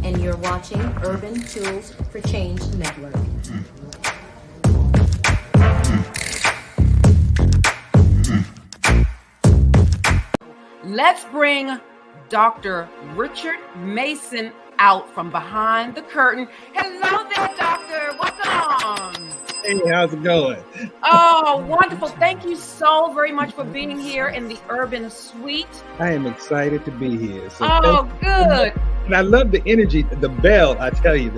And you're watching Urban Tools for Change Network. Let's bring Dr. Richard Mason out from behind the curtain. Hello there, doctor. Welcome. Hey, how's it going? Oh, wonderful. Thank you so very much for being here in the Urban Suite. I am excited to be here. So good. And I love the energy, the bell, I tell you.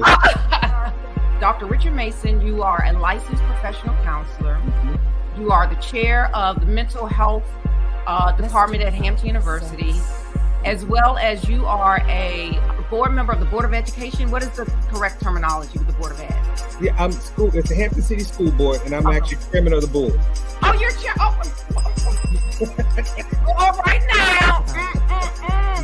Dr. Richard Mason, you are a licensed professional counselor. Mm-hmm. You are the chair of the mental health department at Hampton University, as well as you are a board member of the Board of Education. What is the correct terminology with the Board of Ed? Yeah, I'm school. It's the Hampton City School Board, and I'm actually chairman of the board. Oh, you're chair. Oh, all right now.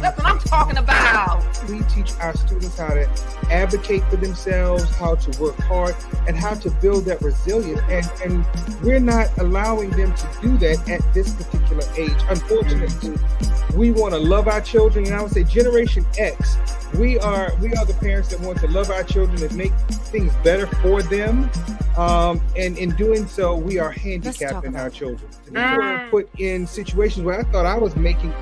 That's what I'm talking about. We teach our students how to advocate for themselves, how to work hard, and how to build that resilience. And we're not allowing them to do that at this particular age. Unfortunately, we want to love our children, and I would say Generation X. We are the parents that want to love our children and make things better for them. And in doing so, we are handicapping our children. We were put in situations where I thought I was making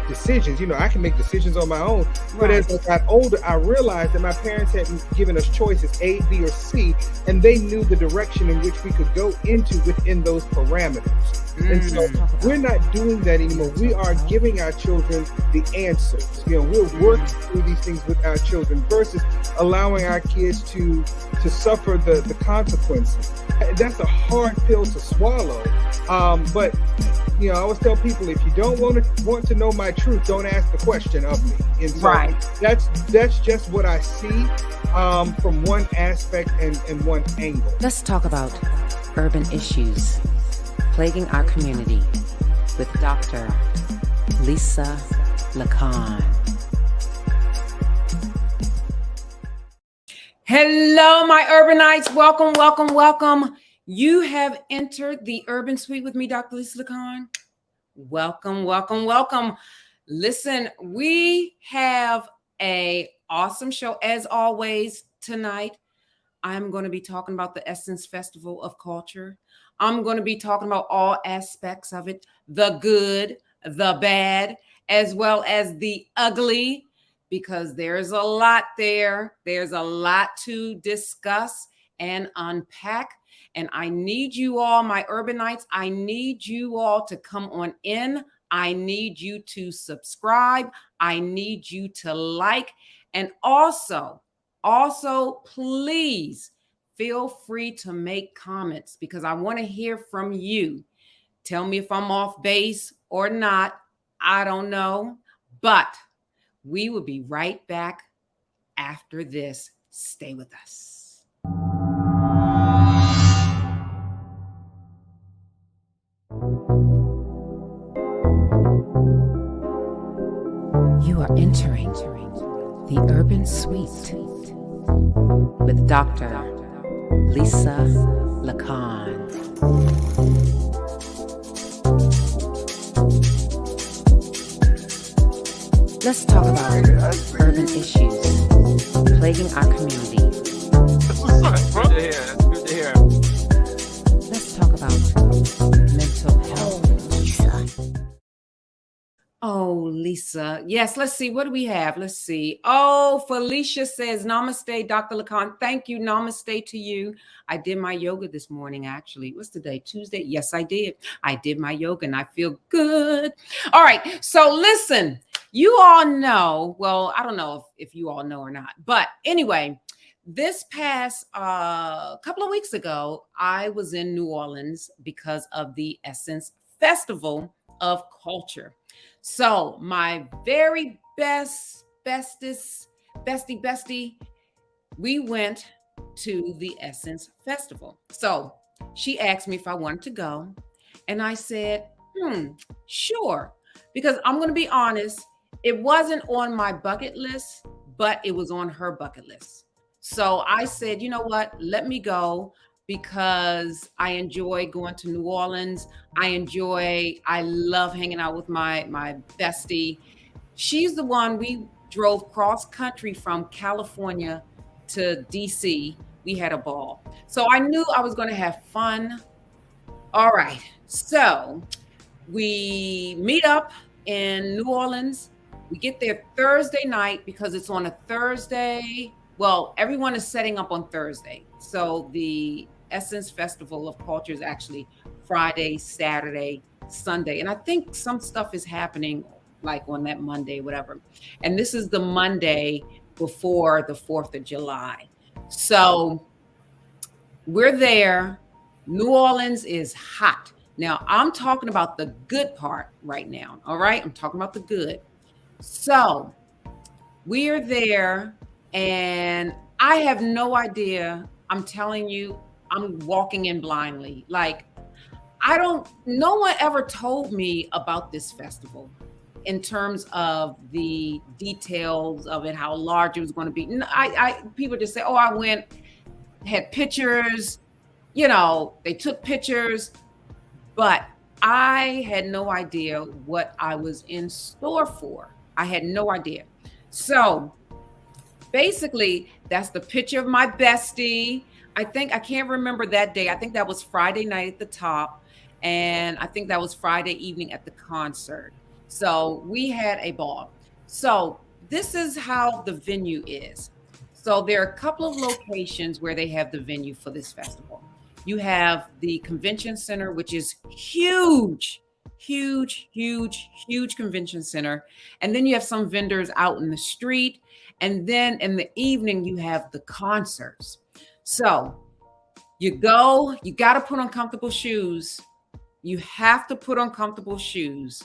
decisions. You know, I can make decisions on my own. But as I got older, I realized that my parents hadn't given us choices A, B, or C, and they knew the direction in which we could go into within those parameters. And so we're not doing that anymore. We are giving our children the answers. You know, we're working through these things with our children versus allowing our kids to suffer the consequences. That's a hard pill to swallow. But you know, I always tell people, if you don't want to know my truth, don't ask the question of me. And so that's just what I see from one aspect and one angle. Let's talk about urban issues plaguing our community with Dr. Lisa Lacan. Hello, my urbanites. Welcome, welcome, welcome. You have entered the Urban Suite with me, Dr. Lisa Lacan. Welcome, welcome, welcome. Listen, we have an awesome show as always tonight. I'm going to be talking about the Essence Festival of Culture. I'm going to be talking about all aspects of it, the good, the bad, as well as the ugly, because there's a lot there. There's a lot to discuss and unpack. And I need you all, my urbanites, I need you all to come on in. I need you to subscribe. I need you to like. And also, please feel free to make comments because I want to hear from you. Tell me if I'm off base or not. I don't know. But we will be right back after this. Stay with us. You are entering the Urban Suite with Dr. Lisa Lacan. Let's talk about urban issues plaguing our community. That's good to hear. That's good to hear. Let's talk about mental health. Oh, Lisa Yes, let's see. What do we have? Let's see. Oh, Felicia says, Namaste, Dr. Lacan. Thank you. Namaste to you. I did my yoga this morning, actually. What's today? Tuesday? Yes, I did. I did my yoga and I feel good. All right. So listen, you all know, well, I don't know if you all know or not, but anyway, this past couple of weeks ago, I was in New Orleans because of the Essence Festival of Culture. So my very bestest, bestie, we went to the Essence Festival. So she asked me if I wanted to go. And I said, sure. Because I'm going to be honest, it wasn't on my bucket list, but it was on her bucket list. So I said, you know what? Let me go because I enjoy going to New Orleans. I love hanging out with my bestie. She's the one we drove cross country from California to DC. We had a ball. So I knew I was going to have fun. All right. So we meet up in New Orleans. We get there Thursday night because it's on a Thursday. Well, everyone is setting up on Thursday. So the Essence Festival of Culture is actually Friday, Saturday, Sunday. And I think some stuff is happening like on that Monday, whatever. And this is the Monday before the 4th of July. So we're there. New Orleans is hot. Now, I'm talking about the good part right now. All right. I'm talking about the good. So we are there and I have no idea. I'm telling you, I'm walking in blindly. Like, no one ever told me about this festival in terms of the details of it, how large it was going to be. People just say, oh, I went, had pictures, they took pictures, but I had no idea what I was in store for. I had no idea. So basically, that's the picture of my bestie. I can't remember that day. I think that was Friday night at the top. And I think that was Friday evening at the concert. So we had a ball. So this is how the venue is. So there are a couple of locations where they have the venue for this festival. You have the convention center, which is huge convention center. And then you have some vendors out in the street. And then in the evening, you have the concerts. So you got to put on comfortable shoes. You have to put on comfortable shoes,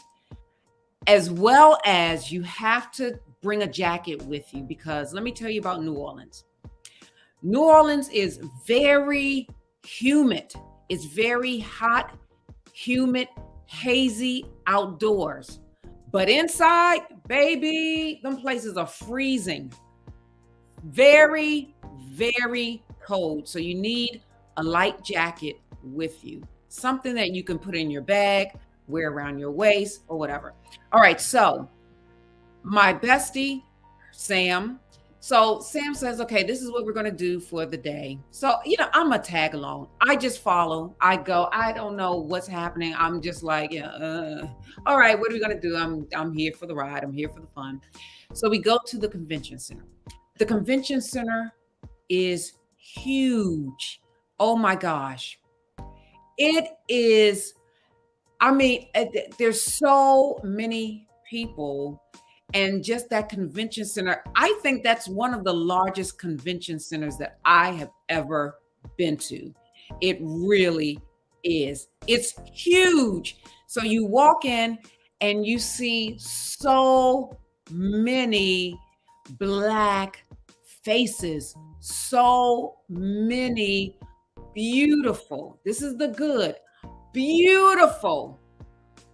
as well as you have to bring a jacket with you, because let me tell you about New Orleans. New Orleans is very humid. It's very hot, humid, hazy outdoors. But inside, baby, them places are freezing. Very, very cold. So you need a light jacket with you. Something that you can put in your bag, wear around your waist or whatever. All right, so my bestie, Sam. So Sam says, okay, this is what we're going to do for the day. So, I'm a tag along. I just follow. I go. I don't know what's happening. I'm just like, all right, what are we going to do? I'm here for the ride. I'm here for the fun. So we go to the convention center. The convention center is huge. Oh my gosh. It is, there's so many people. And just that convention center, I think that's one of the largest convention centers that I have ever been to. It really is. It's huge. So you walk in and you see so many Black faces, so many beautiful, this is the good, beautiful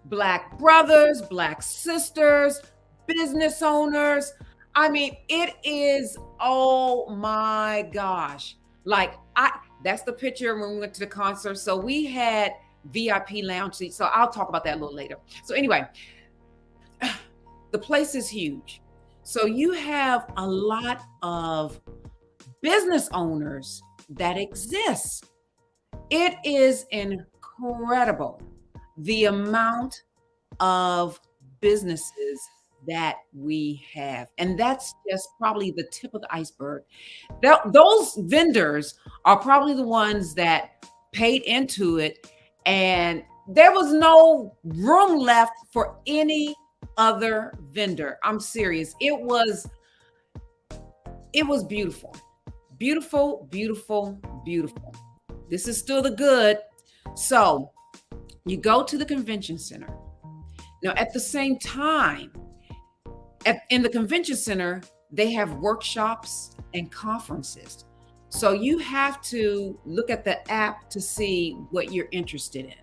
Black brothers, Black sisters, business owners. It is, oh my gosh. That's the picture when we went to the concert. So we had VIP lounge seats. So I'll talk about that a little later. So anyway, the place is huge. So you have a lot of business owners that exist. It is incredible the amount of businesses that we have. And that's just probably the tip of the iceberg. Those vendors are probably the ones that paid into it, and there was no room left for any other vendor. I'm serious. It was beautiful. Beautiful, beautiful, beautiful. This is still the good. So you go to the convention center. Now, at the same time, in the convention center, they have workshops and conferences. So you have to look at the app to see what you're interested in.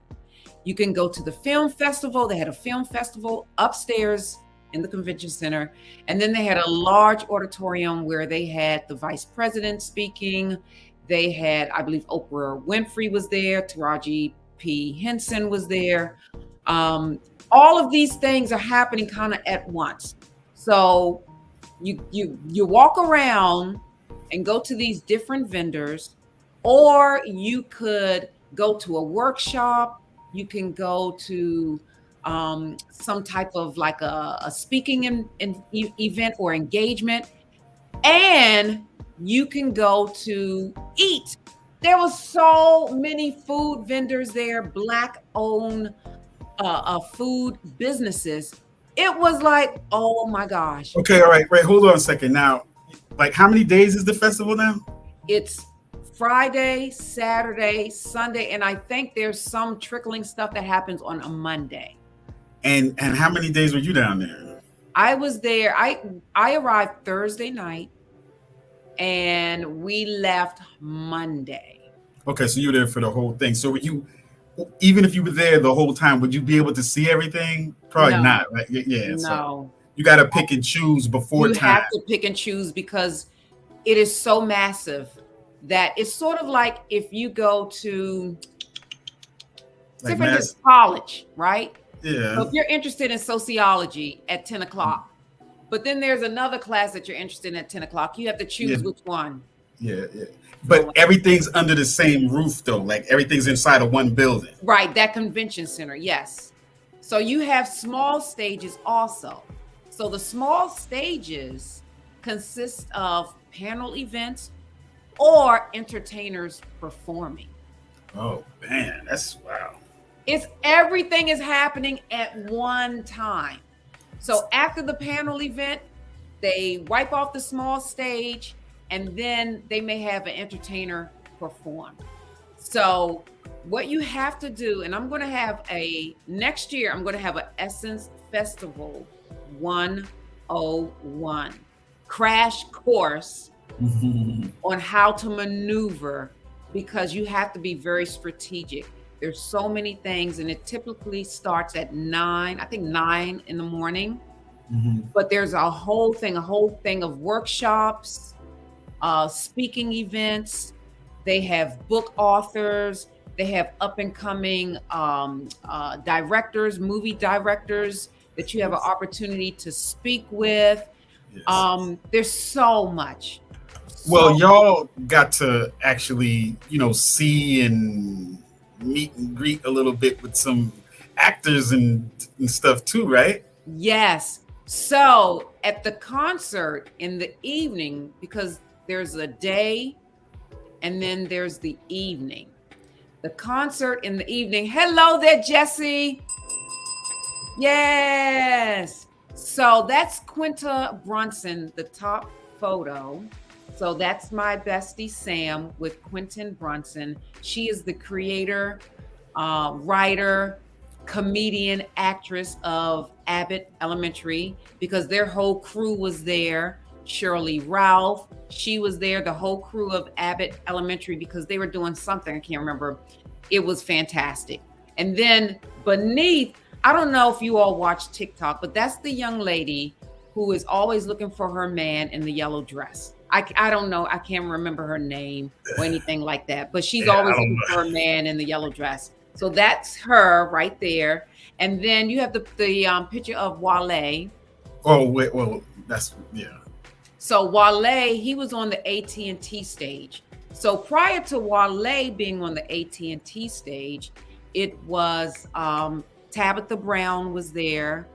You can go to the film festival. They had a film festival upstairs in the convention center. And then they had a large auditorium where they had the vice president speaking. They had, I believe, Oprah Winfrey was there. Taraji P. Henson was there. All of these things are happening kind of at once. So you walk around and go to these different vendors, or you could go to a workshop. You can go to some type of like a speaking event or engagement, and you can go to eat. There was so many food vendors there, Black owned food businesses. It was like, oh my gosh. Okay, all right, hold on a second. Now, like, how many days is the festival now? It's Friday, Saturday, Sunday, and I think there's some trickling stuff that happens on a Monday. And how many days were you down there? I was there. I arrived Thursday night, and we left Monday. Okay, so you were there for the whole thing. So even if you were there the whole time, would you be able to see everything? Probably not, right? Yeah. No. So you got to pick and choose before time. You have to pick and choose because it is so massive that it's sort of like if you go to college, right? Yeah. So if you're interested in sociology at 10 o'clock, but then there's another class that you're interested in at 10 o'clock, you have to choose which one. Yeah. But everything's under the same roof, though. Like, everything's inside of one building. Right, that convention center, yes. So you have small stages also. So the small stages consist of panel events or entertainers performing. Oh, man, that's wow. Everything is happening at one time. So after the panel event, they wipe off the small stage, and then they may have an entertainer perform. So what you have to do, and next year, I'm going to have an Essence Festival 101 crash course on how to maneuver, because you have to be very strategic. There's so many things, and it typically starts at 9 in the morning. But there's a whole thing of workshops, speaking events. They have book authors. They have up and coming directors, movie directors that you have an opportunity to speak with. Yes. There's so much. Well, y'all got to actually, see and meet and greet a little bit with some actors and stuff too, right? Yes. So at the concert in the evening, because there's a day and then there's the evening. The concert in the evening. Hello there, Jesse. Yes. So that's Quinta Brunson, the top photo. So that's my bestie, Sam, with Quentin Brunson. She is the creator, writer, comedian, actress of Abbott Elementary, because their whole crew was there. Shirley Ralph, she was there, the whole crew of Abbott Elementary, because they were doing something, I can't remember. It was fantastic. And then beneath, I don't know if you all watch TikTok, but that's the young lady who is always looking for her man in the yellow dress. I don't know, I can't remember her name or anything like that, but she's always looking for her man in the yellow dress. So that's her right there. And then you have the picture of Wale. Oh, wait, well, that's, yeah. So Wale, he was on the AT&T stage. So prior to Wale being on the AT&T stage, it was Tabitha Brown was there.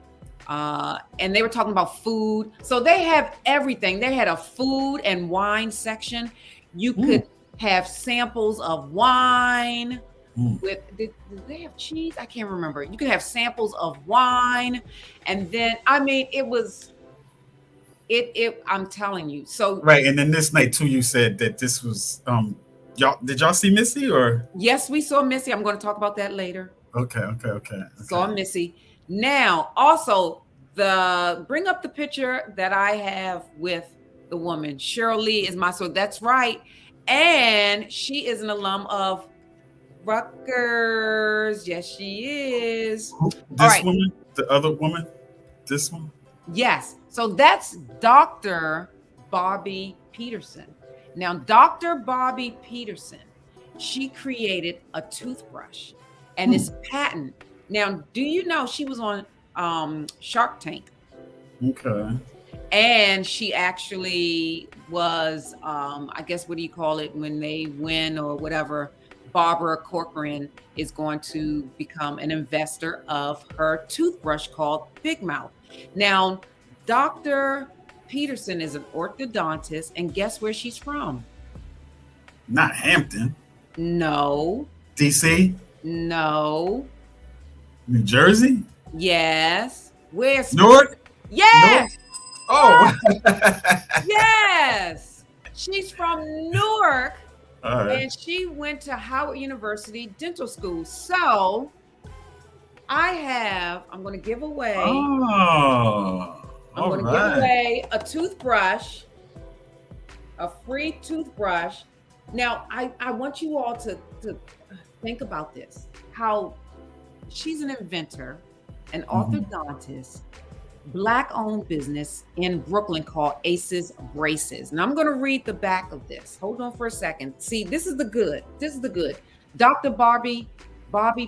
And they were talking about food. So they have everything. They had a food and wine section. You could have samples of wine. Did they have cheese? I can't remember. You could have samples of wine, and then I mean, it was it. I'm telling you. So Right, and then this night too, you said that this was y'all see Missy or? yes, we saw Missy. I'm going to talk about that later. Okay. Saw Missy. Now, also bring up the picture that I have with the woman. Cheryl Lee is so that's right, and she is an alum of Rutgers. Yes, she is. This woman, the other woman, this one. Yes. So that's Dr. Bobby Peterson. Now, Dr. Bobby Peterson, she created a toothbrush and it's patent. Now, do you know she was on Shark Tank? Okay. And she actually was, I guess, what do you call it when they win or whatever? Barbara Corcoran is going to become an investor of her toothbrush called Big Mouth. Now, Dr. Peterson is an orthodontist, and guess where she's from? Not Hampton. No. DC? No. New Jersey? Yes. Where's Newark? Yes. Oh. Yes. She's from Newark. All right. And she went to Howard University Dental School. So I'm going to give away. Oh. I'm going to give away a toothbrush, a free toothbrush. Now, I want you all to think about this, how she's an inventor, an orthodontist, Black-owned business in Brooklyn called Aces Braces. And I'm going to read the back of this. Hold on for a second. See, this is the good. This is the good. Dr. Bobby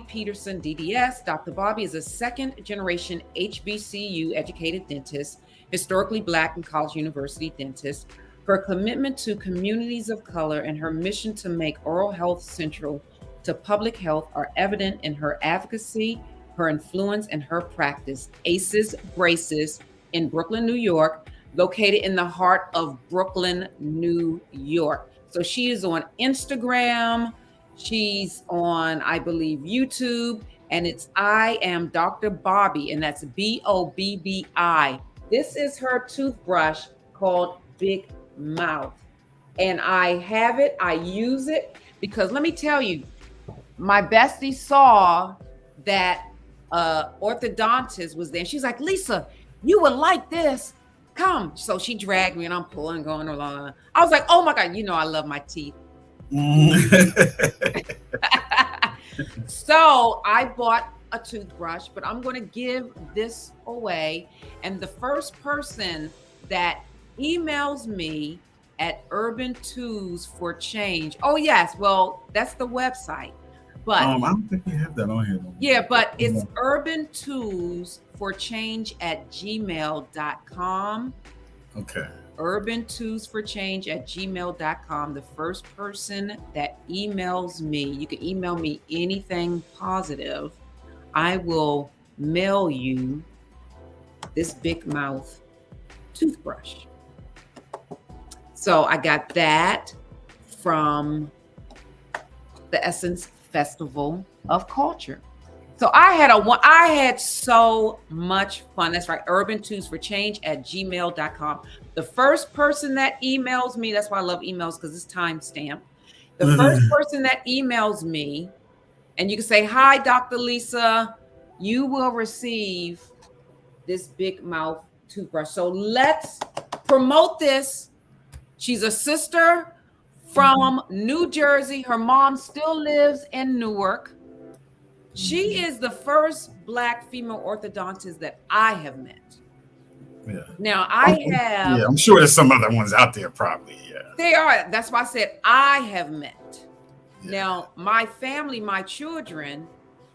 Peterson, DDS. Dr. Bobby is a second-generation HBCU educated dentist, historically Black and college university dentist. Her commitment to communities of color and her mission to make oral health central to public health are evident in her advocacy, her influence, and her practice. Aces Braces in Brooklyn, New York, located in the heart of Brooklyn, New York. So she is on Instagram. She's on, I believe, YouTube, and it's I Am Dr. Bobby, and that's BOBBI. This is her toothbrush called Big Mouth. And I have it, I use it, because let me tell you, my bestie saw that orthodontist was there. She's like, Lisa, you would like this. Come. So she dragged me and I'm pulling, going along. I was like, oh my God, you know I love my teeth. So I bought a toothbrush, but I'm going to give this away. And the first person that emails me at Urban Tools for Change. Oh yes, well, that's the website. But I don't think we have that on here. Yeah, but it's Urban Tools for Change at gmail.com. Okay. Urban Tools for Change at gmail.com. The first person that emails me, you can email me anything positive. I will mail you this Big Mouth toothbrush. So I got that from the Essence Festival of Culture. So I had so much fun. That's right. Urban Tools for Change at gmail.com. The first person that emails me, that's why I love emails because it's timestamped. The first person that emails me, and you can say, hi, Dr. Lisa, you will receive this Big Mouth toothbrush. So let's promote this. She's a sister from New Jersey. Her mom still lives in Newark. She is the first Black female orthodontist that I have met. Yeah. Now I have. Yeah, I'm sure there's some other ones out there, probably. Yeah. They are. That's why I said I have met. Yeah. Now my family, my children,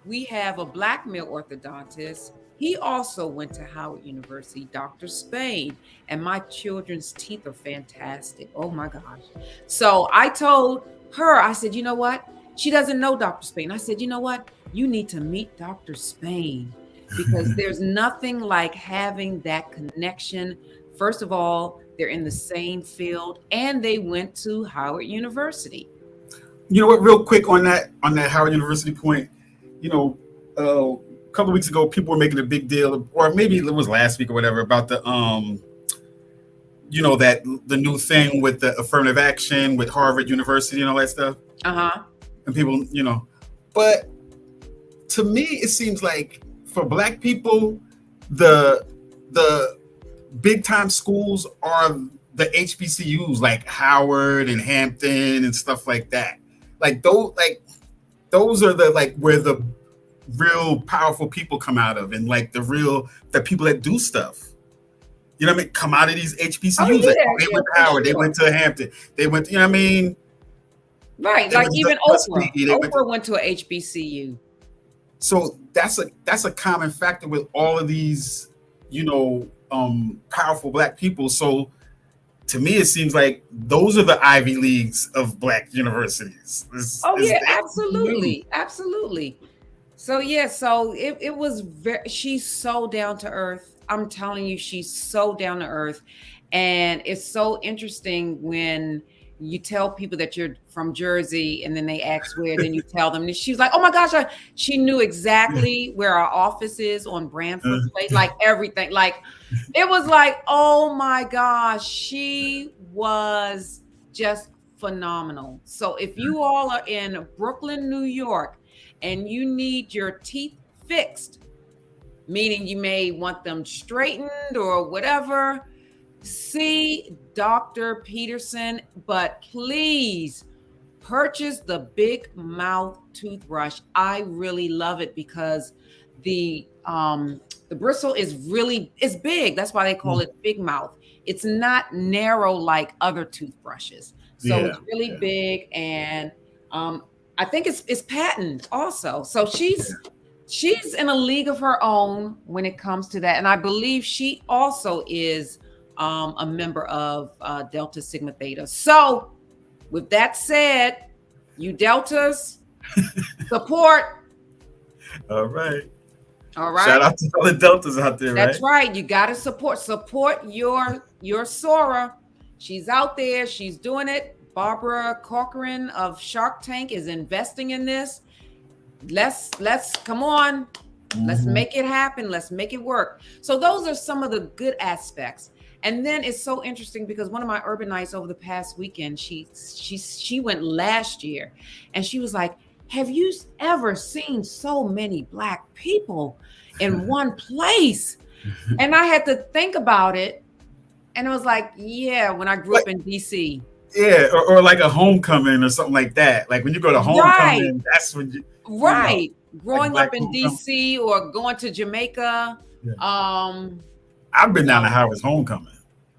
we have a Black male orthodontist. He also went to Howard University, Dr. Spain, and my children's teeth are fantastic. Oh my gosh. So I told her, I said, you know what? She doesn't know Dr. Spain. I said, you know what? You need to meet Dr. Spain. because there's nothing like having that connection. First of all, they're in the same field and they went to Howard University. You know what? Real quick on that Howard University point, you know, a couple of weeks ago, people were making a big deal, or maybe it was last week or whatever, about the you know, that the new thing with the affirmative action with Harvard University and all that stuff. And people, you know, but to me, it seems like for Black people, the big time schools are the HBCUs like Howard and Hampton and stuff like that. Like those are the like where the real powerful people come out of, and like the people that do stuff. You know what I mean? Come out of these HBCUs. Oh, yeah, they went to Howard, they went to Hampton, they went to, you know what I mean? Right, like even Oprah went to a HBCU. So that's a common factor with all of these, you know, powerful Black people. So to me, it seems like those are the Ivy Leagues of Black universities. Absolutely. So yeah, so it was she's so down to earth. I'm telling you, she's so down to earth. And it's so interesting when you tell people that you're from Jersey and then they ask where, then you tell them, and she's like, oh my gosh, she knew exactly where our office is on Branford Place, like everything. Like it was like, oh my gosh, she was just phenomenal. So if you all are in Brooklyn, New York, and you need your teeth fixed, meaning you may want them straightened or whatever, see Dr. Peterson, but please purchase the big mouth toothbrush. I really love it because the bristle is big. That's why they call it big mouth. It's not narrow like other toothbrushes. So it's really big, and I think it's patent also. So she's in a league of her own when it comes to that. And I believe she also is a member of Delta Sigma Theta. So with that said, you Deltas, support. All right. Shout out to all the Deltas out there. That's right. You got to support your Sora. She's out there. She's doing it. Barbara Corcoran of Shark Tank is investing in this. Let's come on. Let's make it happen. Let's make it work. So those are some of the good aspects. And then it's so interesting because one of my urbanites over the past weekend, she went last year, and she was like, have you ever seen so many Black people in one place? And I had to think about it. And it was like, yeah, when I grew up in DC. Yeah, or like a homecoming or something like that. Like when you go to homecoming, that's when you growing up in DC or going to Jamaica. I've been down to Howard's homecoming.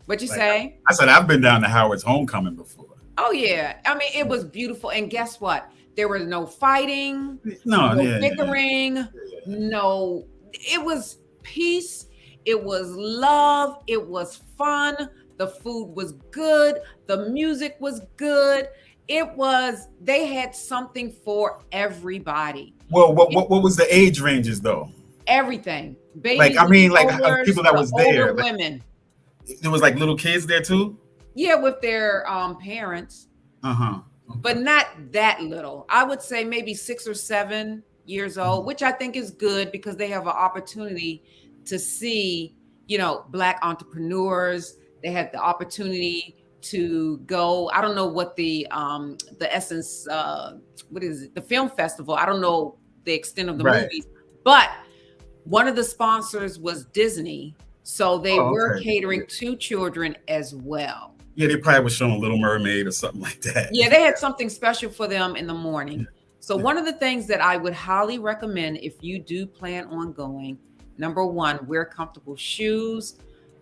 What'd you say? I said I've been down to Howard's homecoming before. Oh yeah. I mean, it was beautiful. And guess what? There was no fighting, no bickering, no, it was peace, it was love, it was fun. The food was good. The music was good. They had something for everyody. Well, what was the age ranges though? Everything. Babies, like, I mean, like people that was there. Like, women. There was like little kids there too? Yeah, with their parents. Okay. But not that little. I would say maybe 6 or 7 years old, which I think is good because they have an opportunity to see, you know, Black entrepreneurs. They had the opportunity to go. I don't know what the Essence, what is it? The film festival. I don't know the extent of the movies, but one of the sponsors was Disney. So they were catering to children as well. Yeah, they probably was showing Little Mermaid or something like that. Yeah, they had something special for them in the morning. So one of the things that I would highly recommend if you do plan on going, number 1, wear comfortable shoes.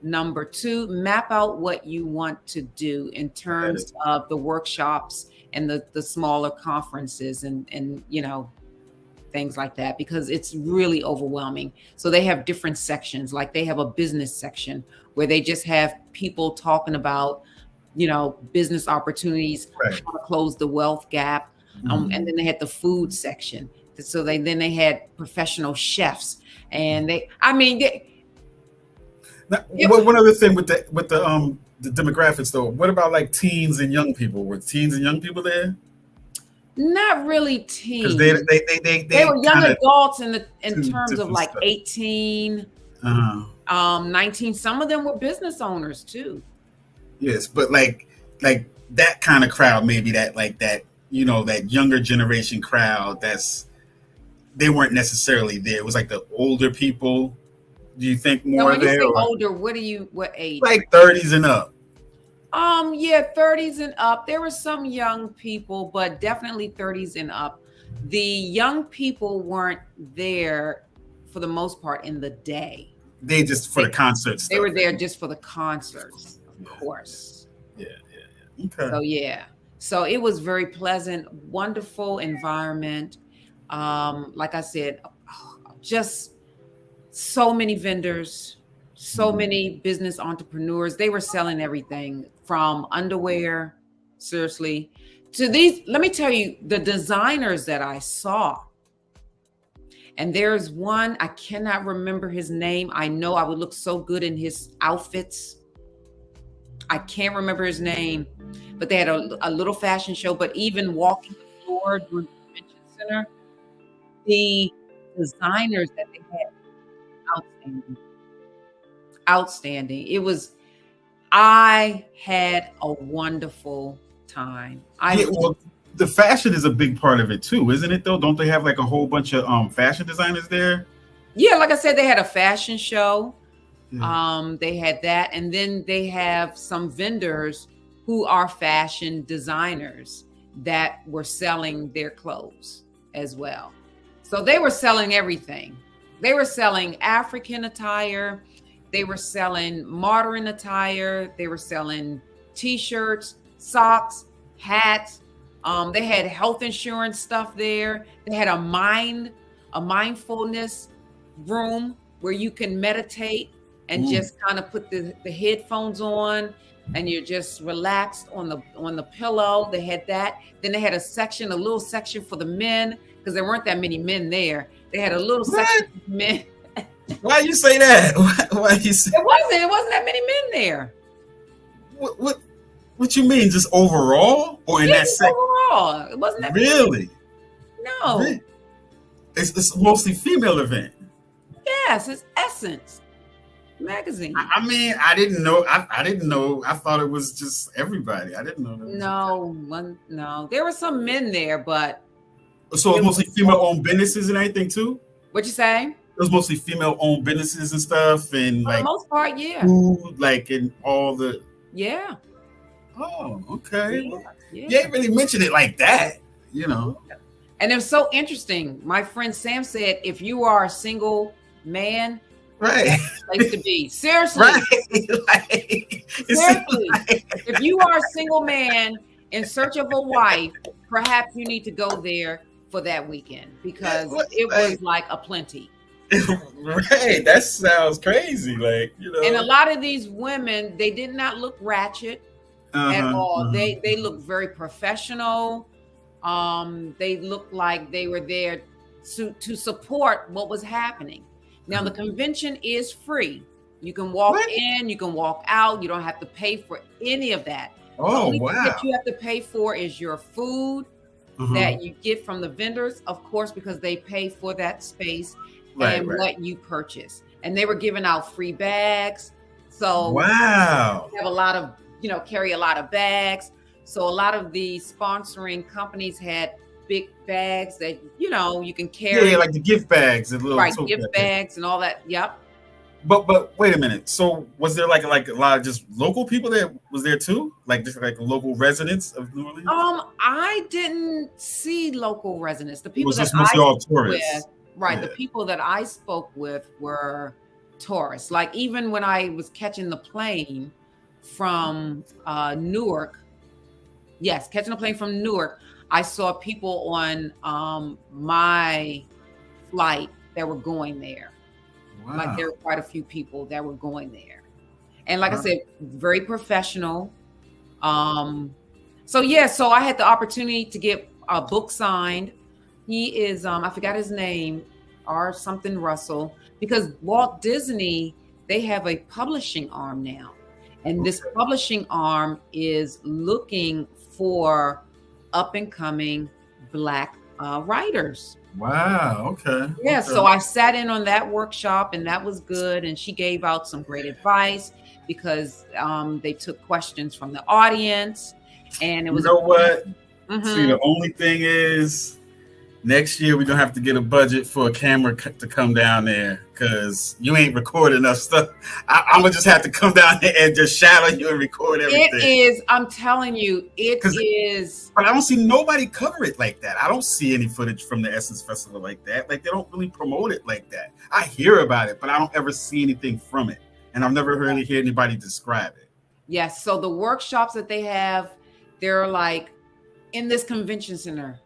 Number 2, map out what you want to do in terms of the workshops and the smaller conferences and you know, things like that, because it's really overwhelming. So they have different sections, like they have a business section where they just have people talking about, you know, business opportunities, how to close the wealth gap. And then they had the food section. So they had professional chefs, and it Now, was one other thing with the demographics though. What about like teens and young people? Were teens and young people there? not really Because teens. They were young kind of adults in two terms of different like stuff. 18, Uh, 19. Some of them were business owners too. yes, but like that kind of crowd, maybe that that younger generation crowd. They weren't necessarily there. It was like the older people. Do you think So more when you there, say or older, what age? like 30s and up? Yeah, 30s and up. There were some young people, but definitely 30s and up. The young people weren't there for the most part in the day. They just for the concert stuff. They were there just for the concerts, of course. Yeah. Okay. So yeah. So it was very pleasant, wonderful environment. Like I said, just so many vendors, so many business entrepreneurs. They were selling everything from underwear, seriously, to these. Let me tell you, the designers that I saw. And there's one, I cannot remember his name. I know I would look so good in his outfits. I can't remember his name, but they had a little fashion show. But even walking the floor during the convention center, the designers that they had, outstanding. Outstanding. I had a wonderful time. Well, the fashion is a big part of it too, isn't it? Though, don't they have like a whole bunch of fashion designers there? Yeah, like I said, they had a fashion show. Yeah. They had that, and then they have some vendors who are fashion designers that were selling their clothes as well. So they were selling everything. They were selling African attire. They were selling modern attire. They were selling t-shirts, socks, hats. They had health insurance stuff there. They had a mindfulness room where you can meditate and just kind of put the headphones on, and you're just relaxed on the pillow. They had that. Then they had a little section for the men, because there weren't that many men there. They had a little section for men. Why you say that? Why you say It wasn't that many men there. what you mean? Just overall, or in that section? Overall, it wasn't that many men. Really? No. Really? It's mostly female event. Yes, it's Essence magazine. I mean, I didn't know. I didn't know. I thought it was just everybody. I didn't know that. No. There were some men there, but So it's mostly female-owned businesses and everything too. what you say? It was mostly female-owned businesses and stuff, and For the most part, yeah. food, like in all the. Yeah. Oh, okay. Yeah. You ain't really mentioned it like that, And it was so interesting. My friend Sam said, if you are a single man, Right. that's the place to be. Seriously. Right. Seriously. If you are a single man in search of a wife, perhaps you need to go there for that weekend, because it was like a plenty. Right. That sounds crazy. And a lot of these women, they did not look ratchet at all. They looked very professional. They looked like they were there to support what was happening. Now, the convention is free. You can walk in, you can walk out. You don't have to pay for any of that. The only thing that you have to pay for is your food that you get from the vendors, of course, because they pay for that space, and what you purchase. And they were giving out free bags. So wow. we have a lot of, carry a lot of bags. So a lot of the sponsoring companies had big bags that, you can carry. Yeah, like the gift bags, the little gift bags and all that. Yep. But wait a minute. So was there like a lot of just local people that was there too? Like just like local residents of New Orleans? I didn't see local residents. The people that mostly all tourists. The people that I spoke with were tourists. Like even when I was catching the plane from Newark, catching a plane from Newark, I saw people on my flight that were going there. Wow. Like there were quite a few people that were going there. And like I said, very professional. So I had the opportunity to get a book signed He is I forgot his name, or something Russell, because Walt Disney, they have a publishing arm now. And this publishing arm is looking for up and coming Black writers. Wow. Okay. Yeah, Okay. so I sat in on that workshop, and that was good. And she gave out some great advice because they took questions from the audience, and it was. You know what? Mhm. See, the only thing is, next year we're gonna have to get a budget for a camera to come down there because you ain't recording enough stuff. I'm gonna just have to come down there and just shadow you and record everything. It is. I'm telling you, it is. But I don't see nobody cover it like that. I don't see any footage from the Essence Festival like that. Like, they don't really promote it like that. I hear about it, but I don't ever see anything from it, and I've never really heard anybody describe it. Yes. So the workshops that they have, they're like in this convention center.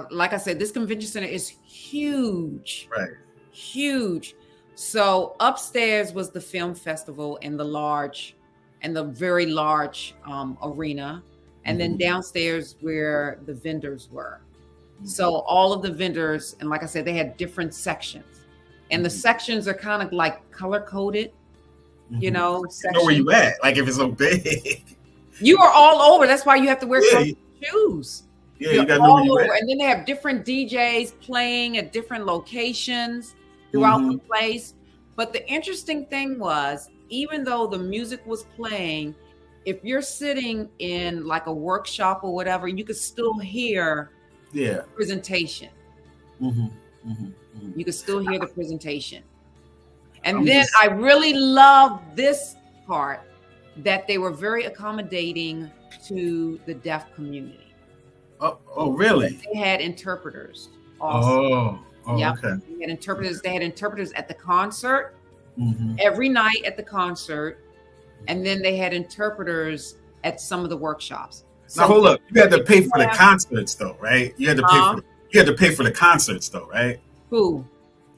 Like I said, this convention center is huge. Right. Huge. So upstairs was the film festival in the very large arena. And then downstairs where the vendors were. So all of the vendors, and like I said, they had different sections. And the sections are kind of like color coded, you know. You know where you at? Like, if it's so big. You are all over. That's why you have to wear shoes. Yeah, You're you gotta know where you all at. over. And then they have different DJs playing at different locations throughout the place. But the interesting thing was, even though the music was playing, if you're sitting in like a workshop or whatever, you could still hear the presentation. You could still hear the presentation. And I really love this part, that they were very accommodating to the deaf community. Oh, really? They had interpreters also. Okay. They had interpreters. They had interpreters at the concert, every night at the concert, and then they had interpreters at some of the workshops. So now hold up, you had to pay for the concerts though, right? You had to pay for the concerts though, right? Who?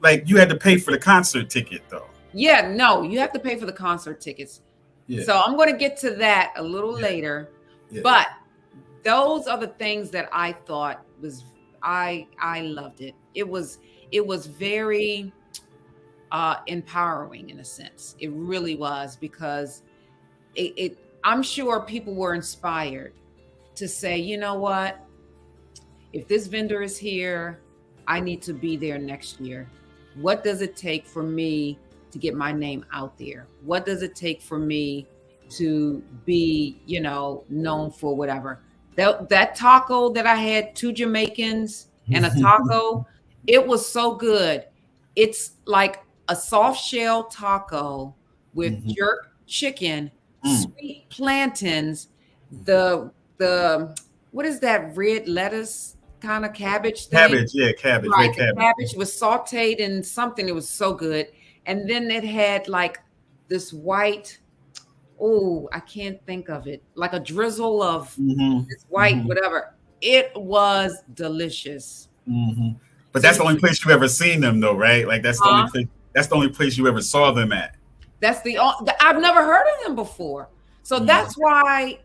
Like, you had to pay for the concert ticket though. Yeah, no, you have to pay for the concert tickets. Yeah. So I'm going to get to that a little later, but those are the things that I thought was, I loved it. It was very empowering in a sense. It really was, because I'm sure people were inspired to say, you know what, if this vendor is here, I need to be there next year. What does it take for me to get my name out there? What does it take for me to be, you know, known for whatever? That taco that I had, 2 Jamaicans and a taco, it was so good. It's like a soft shell taco with jerk chicken, sweet plantains, the what is that red lettuce kind of cabbage thing? Cabbage, cabbage, right, red cabbage. Cabbage was sauteed in something. It was so good. And then it had like this white, I can't think of it, like a drizzle of this white whatever. It was delicious. But that's the only place you ever seen them though, right? Like, that's the only place. That's the only place you ever saw them at. I've never heard of them before. So that's why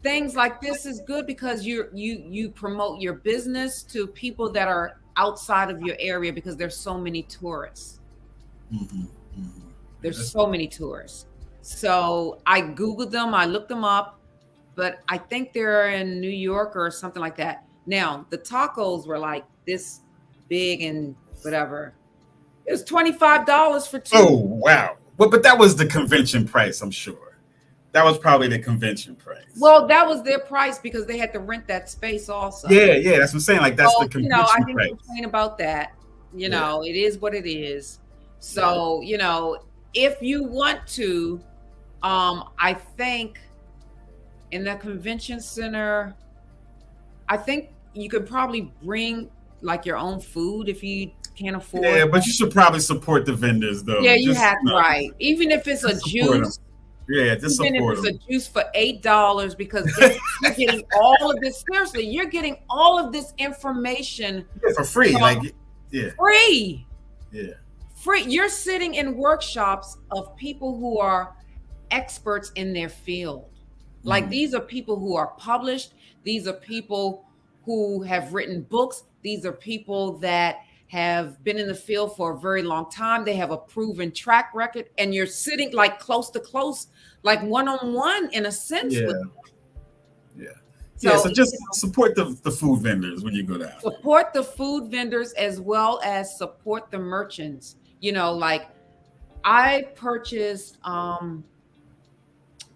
things like this is good, because you promote your business to people that are outside of your area, because there's so many tourists. There's so many tourists. So I Googled them, I looked them up, but I think they're in New York or something like that. Now, the tacos were like this big and whatever. It was $25 for 2. Oh, wow. But that was the convention price, I'm sure. That was probably the convention price. Well, that was their price because they had to rent that space also. Yeah, that's what I'm saying. Like, that's the convention I didn't price. complain about that. You know, it is what it is. So, you know, if you want to, I think in the convention center, I think you could probably bring like your own food if you can't afford. Yeah, but you should probably support the vendors though. Yeah, you have to, right. Even if it's a juice. Yeah, just even support if them. it's a juice for $8, because you're getting all of this. Seriously, you're getting all of this information for free. Free. Yeah. Free. You're sitting in workshops of people who are experts in their field. Like, these are people who are published. These are people who have written books. These are people that have been in the field for a very long time. They have a proven track record, and you're sitting like close to close, like one-on-one in a sense. Yeah. With Yeah. So, Yeah. So just support the food vendors when you go down. support the food vendors as well as support the merchants. You know, like I purchased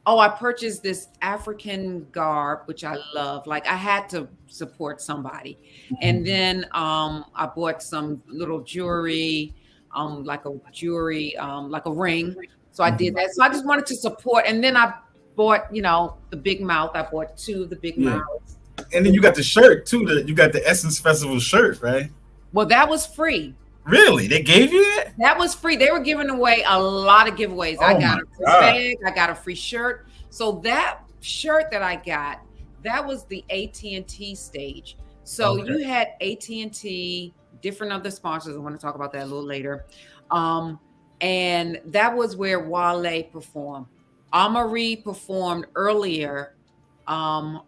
I purchased this African garb, which I love. Like I had to support somebody. And then I bought some little jewelry, like a ring. So I did that. So I just wanted to support. And then I bought, the big mouth. I bought 2 of the big Yeah. mouths. And then you got the shirt too. You got the Essence Festival shirt, right? Well, that was free. Really? They gave you that? That was free. They were giving away a lot of giveaways. I got a free bag. I got a free shirt. So that shirt that I got, that was the AT&T stage. So you had AT&T, different other sponsors. I want to talk about that a little later. And that was where Wale performed. Amarie performed earlier. I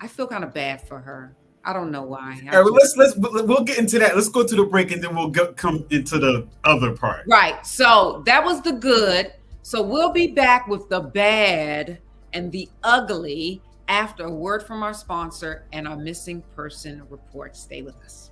feel kind of bad for her. I don't know why. All right, well, we'll get into that. Let's go to the break and then we'll come into the other part. Right. So that was the good. So we'll be back with the bad and the ugly after a word from our sponsor and our missing person report. Stay with us.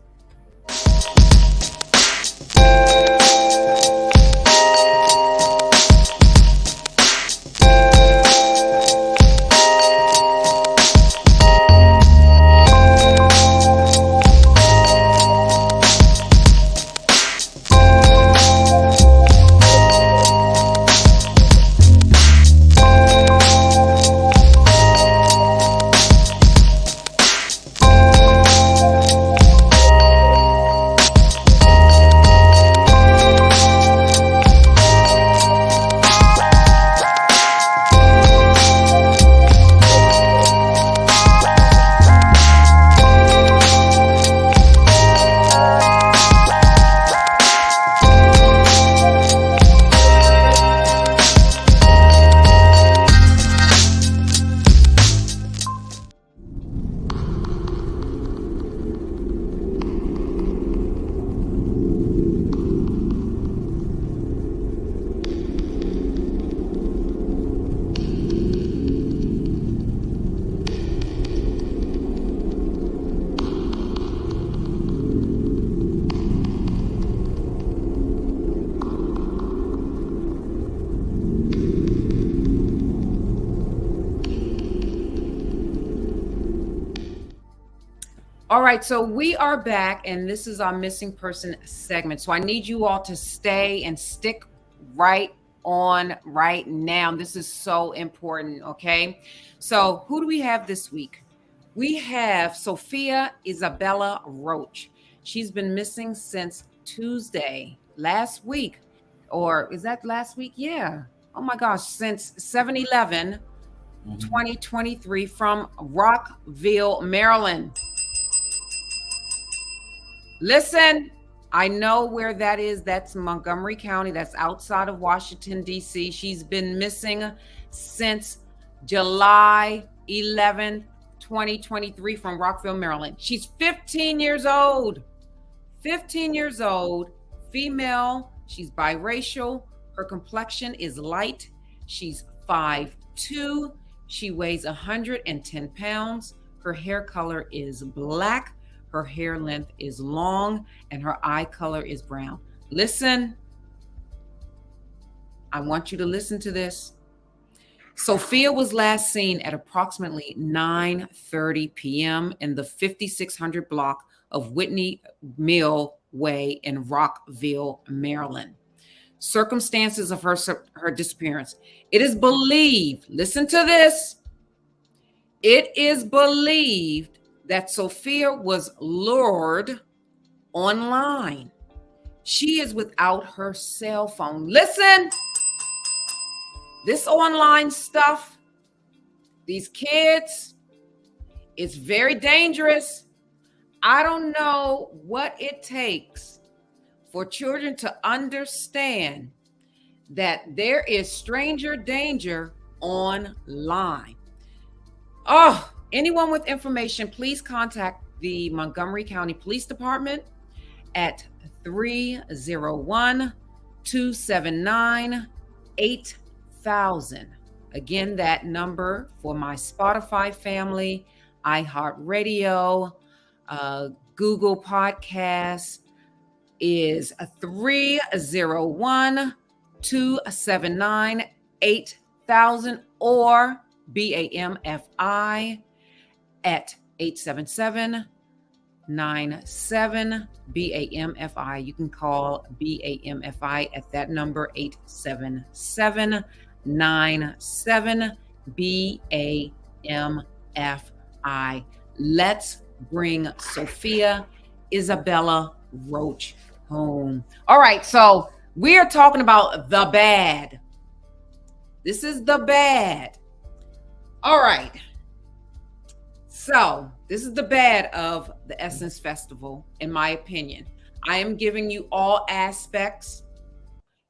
All right, so we are back, and this is our missing person segment. So I need you all to stay and stick right on right now. This is so important, okay? So who do we have this week? We have Sophia Isabella Roach. She's been missing since Tuesday, last week. Or is that last week? Yeah. Oh my gosh, since 7/11, 2023 from Rockville, Maryland. Listen, I know where that is. That's Montgomery County. That's outside of Washington, D.C. She's been missing since July 11th, 2023 from Rockville, Maryland. She's 15 years old. 15 years old, female. She's biracial. Her complexion is light. She's 5'2". She weighs 110 pounds. Her hair color is black. Her hair length is long, and her eye color is brown. Listen, I want you to listen to this. Sophia was last seen at approximately 9:30 p.m. in the 5600 block of Whitney Mill Way in Rockville, Maryland. Circumstances of her disappearance. It is believed, listen to this, it is believed that Sophia was lured online. She is without her cell phone. Listen, this online stuff, these kids, it's very dangerous. I don't know what it takes for children to understand that there is stranger danger online. Oh, anyone with information, please contact the Montgomery County Police Department at 301-279-8000. Again, that number for my Spotify family, iHeartRadio, Google Podcasts is 301-279-8000 or BAMFI at 877-97-BAMFI. You can call BAMFI at that number, 877-97-BAMFI. Let's bring Sophia Isabella Roach home. All right, so we are talking about the bad. This is the bad. All right. So this is the bad of the Essence Festival, in my opinion. I am giving you all aspects.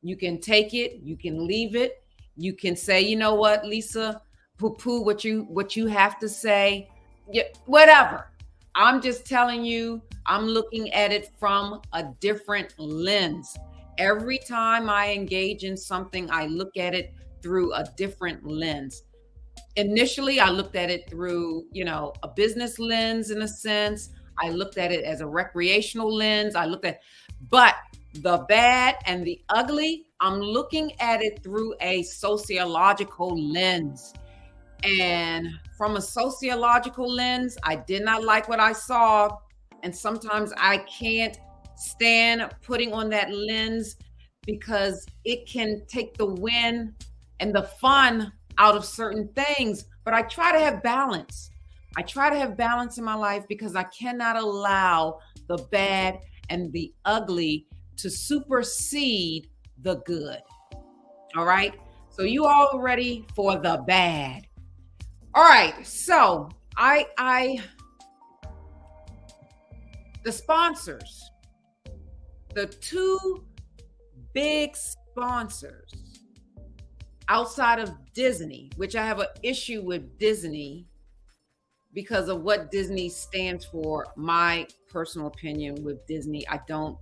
You can take it, you can leave it. You can say, you know what, Lisa, poo-poo what you have to say. Yeah, whatever. I'm just telling you, I'm looking at it from a different lens. Every time I engage in something, I look at it through a different lens. Initially, I looked at it through, a business lens in a sense. I looked at it as a recreational lens. But the bad and the ugly, I'm looking at it through a sociological lens. And from a sociological lens, I did not like what I saw. And sometimes I can't stand putting on that lens because it can take the win and the fun out of certain things. But I try to have balance. I try to have balance in my life because I cannot allow the bad and the ugly to supersede the good. All right. So you all ready for the bad? All right. So the sponsors, the two big sponsors outside of Disney, which I have an issue with Disney because of what Disney stands for. My personal opinion with Disney, I don't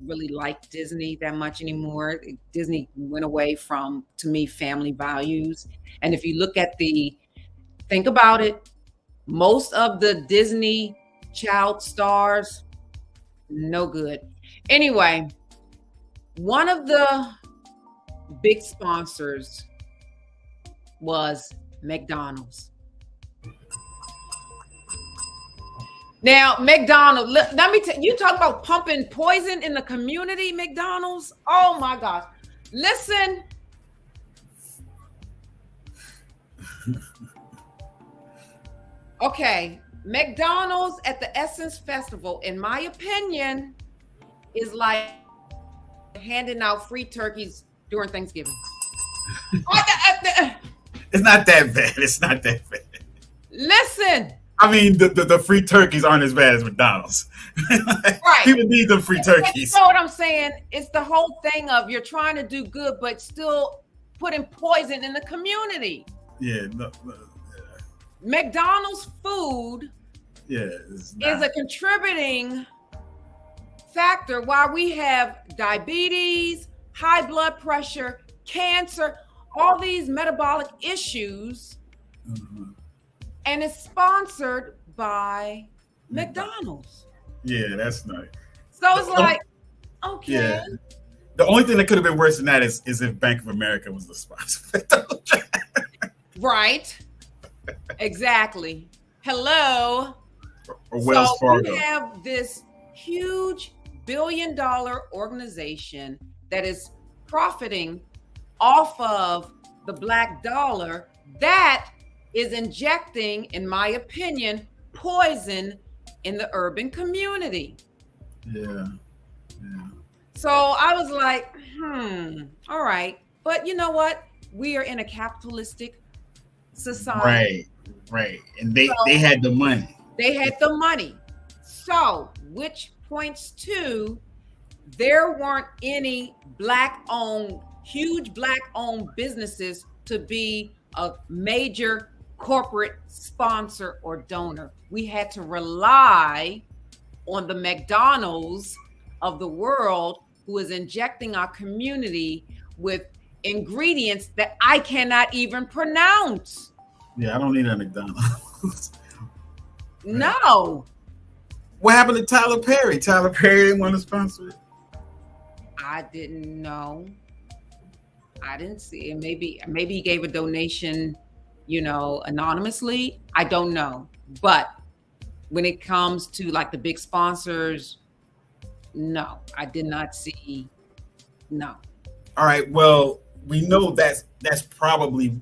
really like Disney that much anymore. Disney went away from, to me, family values. And if you look at think about it, most of the Disney child stars, no good. Anyway, one of the big sponsors was McDonald's. Now, McDonald's, let me tell you, talk about pumping poison in the community, McDonald's. Oh my gosh. Listen. Okay, McDonald's at the Essence Festival, in my opinion, is like handing out free turkeys during Thanksgiving. It's not that bad. It's not that bad. Listen. I mean, the free turkeys aren't as bad as McDonald's. Right. People need them free turkeys. You know what I'm saying? It's the whole thing of you're trying to do good, but still putting poison in the community. Yeah. McDonald's food is a contributing factor why we have diabetes, high blood pressure, cancer, all these metabolic issues. Mm-hmm. And it's sponsored by McDonald's. Yeah, that's nice. So it's like, okay. Yeah. The only thing that could have been worse than that is if Bank of America was the sponsor. Right. Exactly. Hello. Or Wells Fargo. We have this huge billion-dollar organization that is profiting off of the black dollar that is injecting, in my opinion, poison in the urban community. Yeah. So I was like, all right. But you know what? We are in a capitalistic society. Right. And they had the money. They had the money. So, which points to there weren't any huge black-owned businesses to be a major corporate sponsor or donor. We had to rely on the McDonald's of the world, who is injecting our community with ingredients that I cannot even pronounce. Yeah, I don't need a McDonald's. No. What happened to Tyler Perry? Tyler Perry didn't want to sponsor it. I didn't know. I didn't see it. Maybe he gave a donation, anonymously. I don't know. But when it comes to like the big sponsors, no, I did not see. No. All right. Well, we know that's probably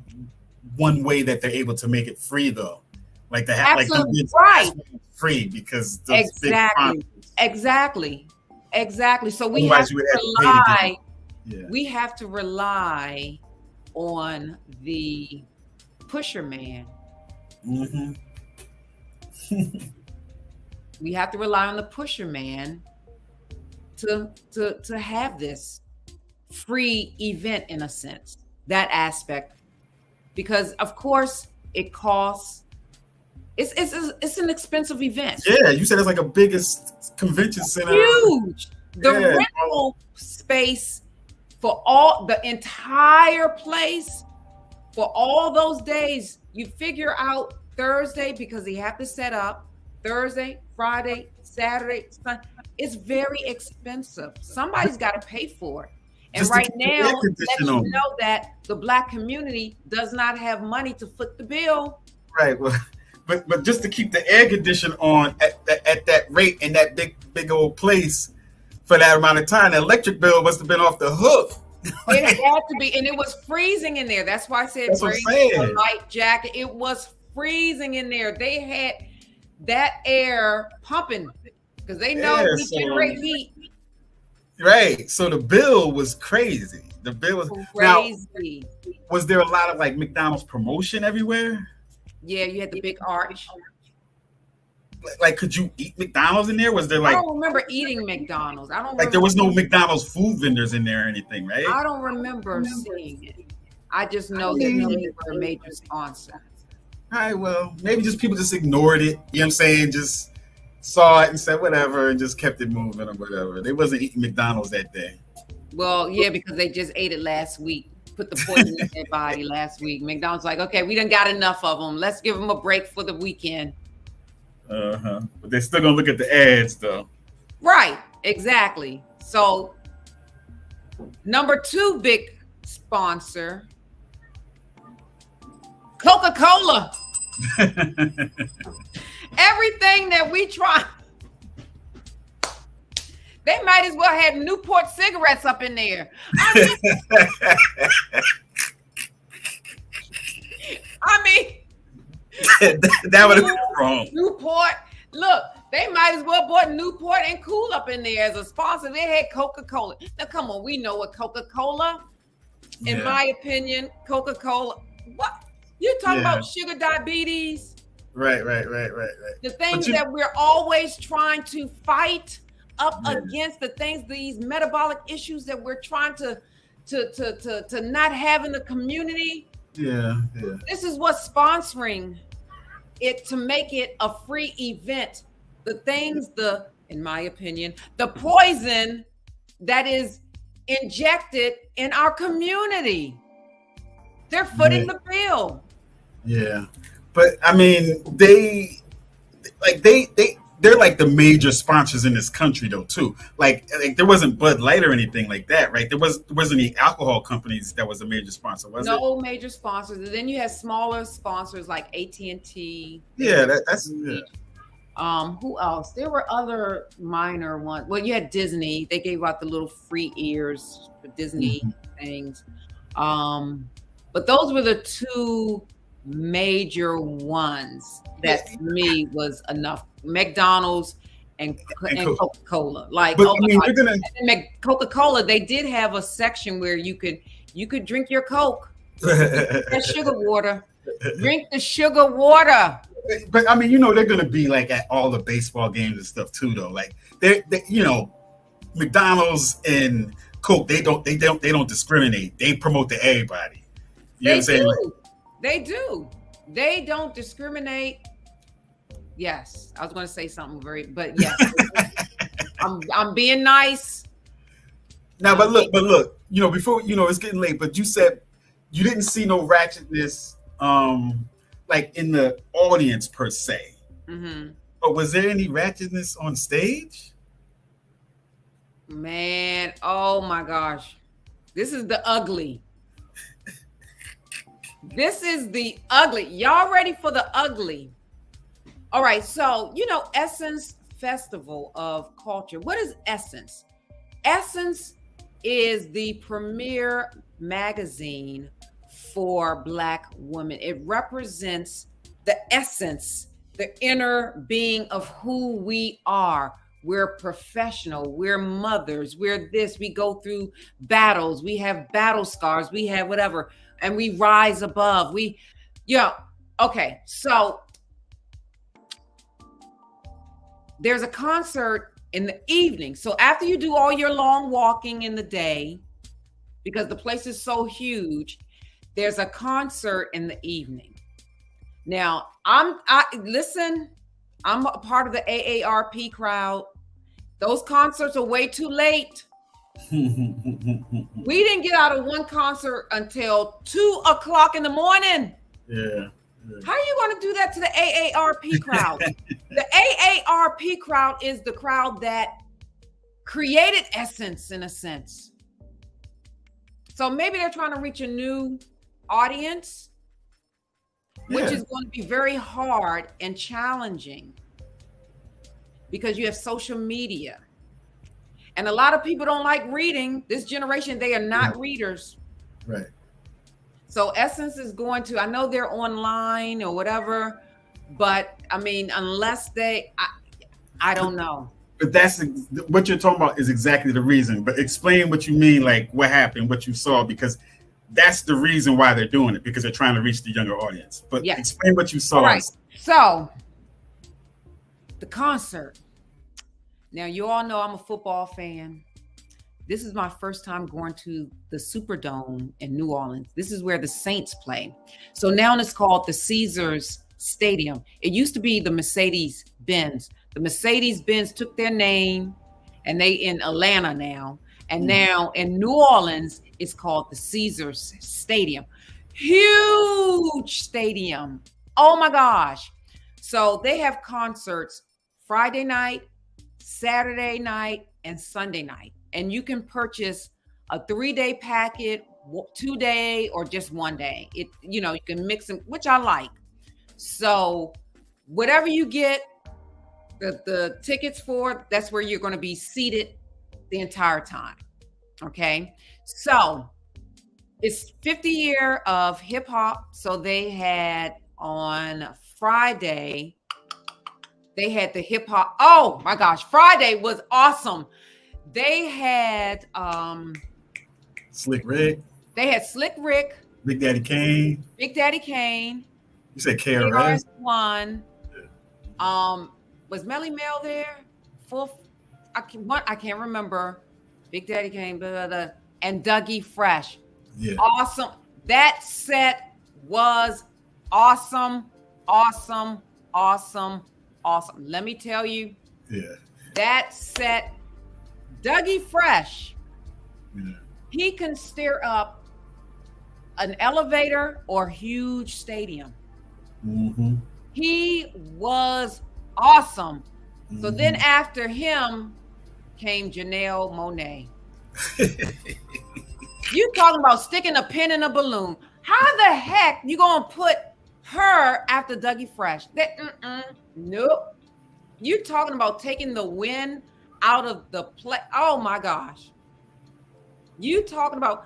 one way that they're able to make it free, though. Like to have absolutely right. Free because those exactly. So we otherwise we have to rely on the pusher man. Mm-hmm. We have to rely on the pusher man to have this free event, in a sense, that aspect, because of course it costs. It's an expensive event. Yeah, you said it's like a biggest convention center. Huge. The rental space for all the entire place for all those days. You figure out Thursday, because they have to set up Thursday, Friday, Saturday, Sunday. It's very expensive. Somebody's got to pay for it. And Just right now, let you know that the Black community does not have money to foot the bill. Right. Well, but just to keep the air conditioner on at that rate in that big old place for that amount of time, the electric bill must have been off the hook. It had to be, and it was freezing in there. That's why I said bring a light jacket. It was freezing in there. They had that air pumping because they know we generate heat. Right. So the bill was crazy. The bill was crazy. Now, was there a lot of like McDonald's promotion everywhere? Yeah, you had the big arch. Like, could you eat McDonald's in there? Was there like? I don't remember eating McDonald's. I don't. Like, there was no McDonald's food vendors in there or anything, right? I don't remember seeing it. I just know that they were a major sponsor. All right, well, maybe just people just ignored it. You know what I'm saying? Just saw it and said whatever and just kept it moving or whatever. They wasn't eating McDonald's that day. Well, yeah, because they just ate it last week. Put the poison in their body last week. McDonald's like, okay, we done got enough of them. Let's give them a break for the weekend. But they're still gonna look at the ads, though. Right, exactly. So, number 2 big sponsor, Coca-Cola. Everything that we try, they might as well have Newport cigarettes up in there. I mean that would have been wrong. Newport, look, they might as well bought Newport and Cool up in there as a sponsor. They had Coca-Cola. Now, come on, we know what Coca-Cola. In my opinion, Coca-Cola. What you talking about? Sugar diabetes. Right. The things that we're always trying to fight up against, the things, these metabolic issues that we're trying to not have in the community. Yeah. This is what's sponsoring it, to make it a free event. The things, in my opinion, the poison that is injected in our community. They're footing the bill. Yeah. But I mean, they're like the major sponsors in this country though too. Like there wasn't Bud Light or anything like that, right? There wasn't any alcohol companies that was a major sponsor, was it? No major sponsors. And then you had smaller sponsors like AT&T. Yeah, that's who else? There were other minor ones. Well, you had Disney. They gave out the little free ears for Disney things. But those were the 2 major ones that to me was enough. McDonald's and Coca-Cola. Like, Coca-Cola, they did have a section where you could drink your Coke. That sugar water. Drink the sugar water. But I mean, they're gonna be like at all the baseball games and stuff too, though. Like they McDonald's and Coke, they don't discriminate. They promote to everybody. You know what I'm saying? They do. They don't discriminate. Yes, I was going to say something but yes, I'm being nice. Now, but look, before it's getting late. But you said you didn't see no ratchetness, like in the audience per se. Mm-hmm. But was there any ratchetness on stage? Man, oh my gosh, this is the ugly. This is the ugly. Y'all ready for the ugly? All right, so Essence Festival of Culture. What is Essence? Essence is the premier magazine for Black women. It represents the essence, the inner being of who we are. We're professional, we're mothers, we're this, we go through battles, we have battle scars, we have whatever, and we rise above. Okay, so there's a concert in the evening. So after you do all your long walking in the day, because the place is so huge, there's a concert in the evening. Now, I'm a part of the AARP crowd. Those concerts are way too late. We didn't get out of one concert until 2:00 in the morning. Yeah. How are you going to do that to the AARP crowd? The AARP crowd is the crowd that created Essence in a sense. So maybe they're trying to reach a new audience, which is going to be very hard and challenging because you have social media. And a lot of people don't like reading. This generation, they are not readers. Right. So Essence is going to, I know they're online or whatever, but I mean, unless I don't know. But that's what you're talking about is exactly the reason. But explain what you mean, like what happened, what you saw, because that's the reason why they're doing it, because they're trying to reach the younger audience. But explain what you saw. All right. So the concert. Now, you all know I'm a football fan. This is my first time going to the Superdome in New Orleans. This is where the Saints play. So now it's called the Caesars Stadium. It used to be the Mercedes-Benz. The Mercedes-Benz took their name and they in Atlanta now. And now in New Orleans, it's called the Caesars Stadium. Huge stadium. Oh my gosh. So they have concerts Friday night, Saturday night, and Sunday night. And you can purchase a 3-day packet, 2-day, or just 1 day. You can mix them, which I like. So whatever you get the tickets for, that's where you're going to be seated the entire time. Okay. So it's 50 year of hip hop. So they had on Friday, they had the hip hop. Oh my gosh. Friday was awesome. They had Slick Rick. They had Slick Rick. Big Daddy Kane. You said KRS. One. Was Melly Mel there? I can't remember. Big Daddy Kane, blah, blah, blah, and Dougie Fresh. Yeah. Awesome. That set was awesome. Let me tell you. Yeah. That set, Dougie Fresh, he can stir up an elevator or huge stadium. Mm-hmm. He was awesome. Mm-hmm. So then after him came Janelle Monáe. You talking about sticking a pin in a balloon. How the heck you gonna put her after Dougie Fresh? Nope. You talking about taking the wind out of the play. Oh my gosh. You talking about,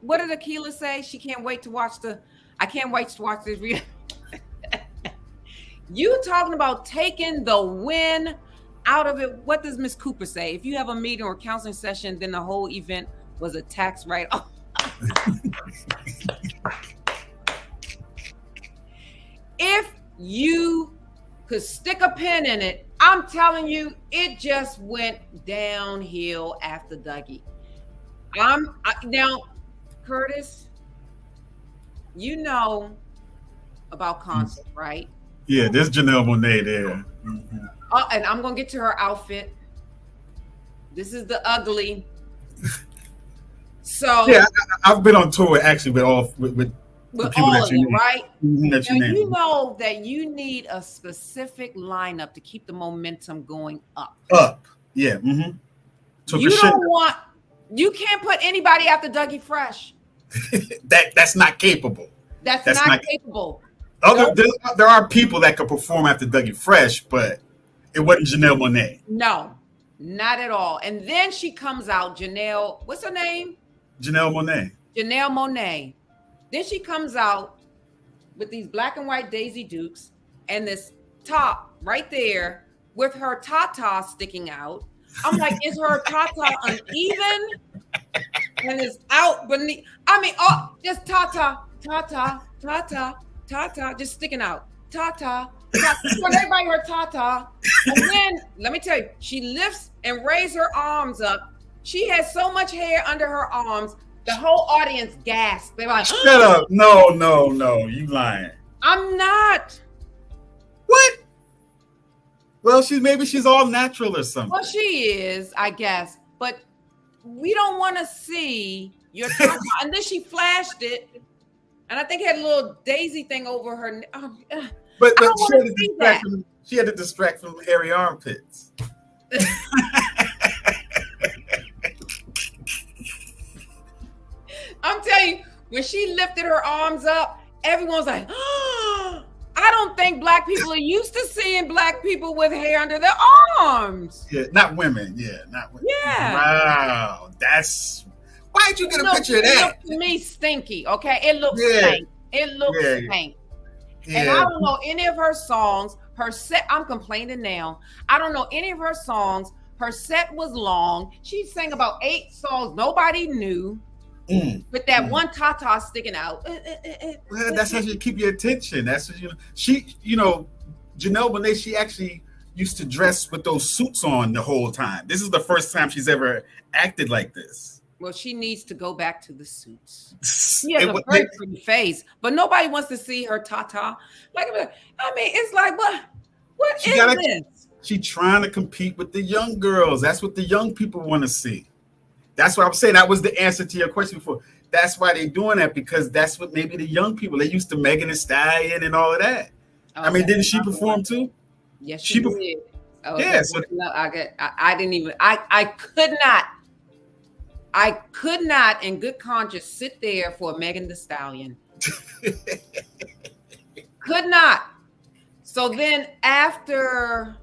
what did Akila say? I can't wait to watch this video. You talking about taking the wind out of it. What does Miss Cooper say? If you have a meeting or counseling session, then the whole event was a tax write-off. If you could stick a pin in it, I'm telling you, it just went downhill after Dougie. Now, Curtis, about concerts, right? Yeah, there's Janelle Monáe there. Mhm. Oh, and I'm gonna get to her outfit. This is the ugly. So Yeah, I've been on tour actually with the people all that of you them, named. right? That you Now, you named. know that you need a specific lineup to keep the momentum going up. Up. Yeah. Mm-hmm. So You can't put anybody after Dougie Fresh. that's not capable. That's That's not not capable. There are people that could perform after Dougie Fresh, but it wasn't Janelle Monáe. No, not at all. And then she comes out, Janelle, what's her name? Janelle Monáe. Janelle Monáe. Then she comes out with these black and white Daisy Dukes and this top right there with her tata sticking out. I'm like, is her tata uneven? And it's out beneath. I mean, just tata, just sticking out. Tata. Want everybody her tata. And then, let me tell you, she lifts and raises her arms up. She has so much hair under her arms, the whole audience gasped. They're like, shut up. No, you lying. I'm not. What? Well, maybe she's all natural or something. Well, she is, I guess. But we don't want to see your tata. And then she flashed it. And I think it had a little daisy thing over her. But I don't want to see that. She had to distract from hairy armpits. I'm telling you, when she lifted her arms up, everyone's like, oh, I don't think black people are used to seeing black people with hair under their arms. Yeah, not women. Yeah, not women. Yeah. Wow. Why'd you get a picture of that? It looked to me stinky, okay? It looks stank. It looks stank. Yeah. And I don't know any of her songs. Her set, I'm complaining now. I don't know any of her songs. Her set was long. She sang about 8 songs nobody knew. With that one tata sticking out. Well, that's how you keep your attention. That's what Janelle Monáe, she actually used to dress with those suits on the whole time. This is the first time she's ever acted like this. Well, she needs to go back to the suits. She has a very pretty face, but nobody wants to see her tata. Like, I mean, it's like, what is this? She's trying to compete with the young girls. That's what the young people want to see. That's what I'm saying. That was the answer to your question before. That's why they're doing that, because that's what maybe the young people, they used to Megan Thee Stallion and all of that. I mean, didn't she perform too? Yes, she did. Oh, yeah. So, no, I didn't even, I could not in good conscience sit there for Megan Thee Stallion. Could not. So then after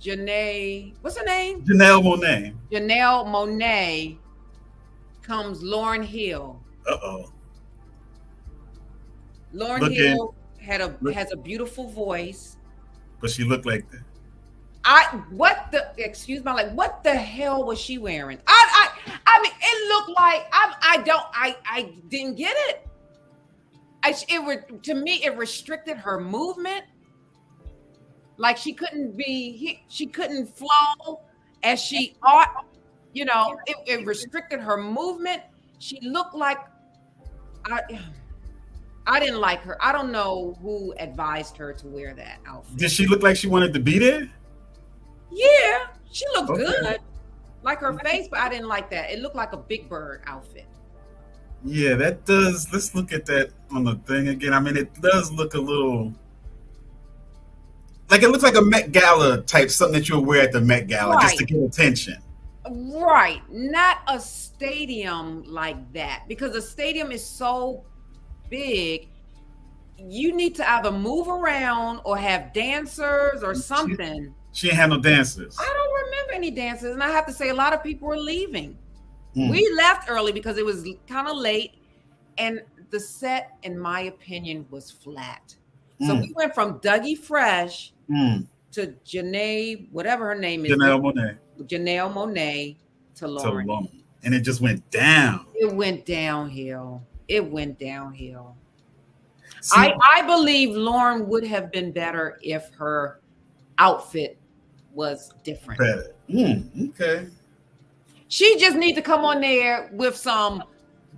Janae, what's her name? Janelle Monáe. Janelle Monáe comes Lauryn Hill. Uh-oh. Lauryn Hill has a beautiful voice. But she looked like that. What the hell was she wearing? I mean, it looked like I didn't get it. To me, it restricted her movement. Like she couldn't flow as she ought. You know, it restricted her movement. She looked like I didn't like her. I don't know who advised her to wear that outfit. Did she look like she wanted to be there? Yeah, she looked good. Like her face, but I didn't like that. It looked like a Big Bird outfit. Yeah, that does. Let's look at that on the thing again. I mean, it does look a little like it looks like a Met Gala type, something that you'll wear at the Met Gala just to get attention. Right. Not a stadium like that, because a stadium is so big. You need to either move around or have dancers or something. She ain't had no dancers. I don't remember any dancers. And I have to say, a lot of people were leaving. We left early because it was kind of late. And the set, in my opinion, was flat. So we went from Dougie Fresh to Janae, whatever her name is. Janelle Monáe to Lauryn. And it just went down. It went downhill. See, I believe Lauryn would have been better if her outfit was different. Better. Okay. She just need to come on there with some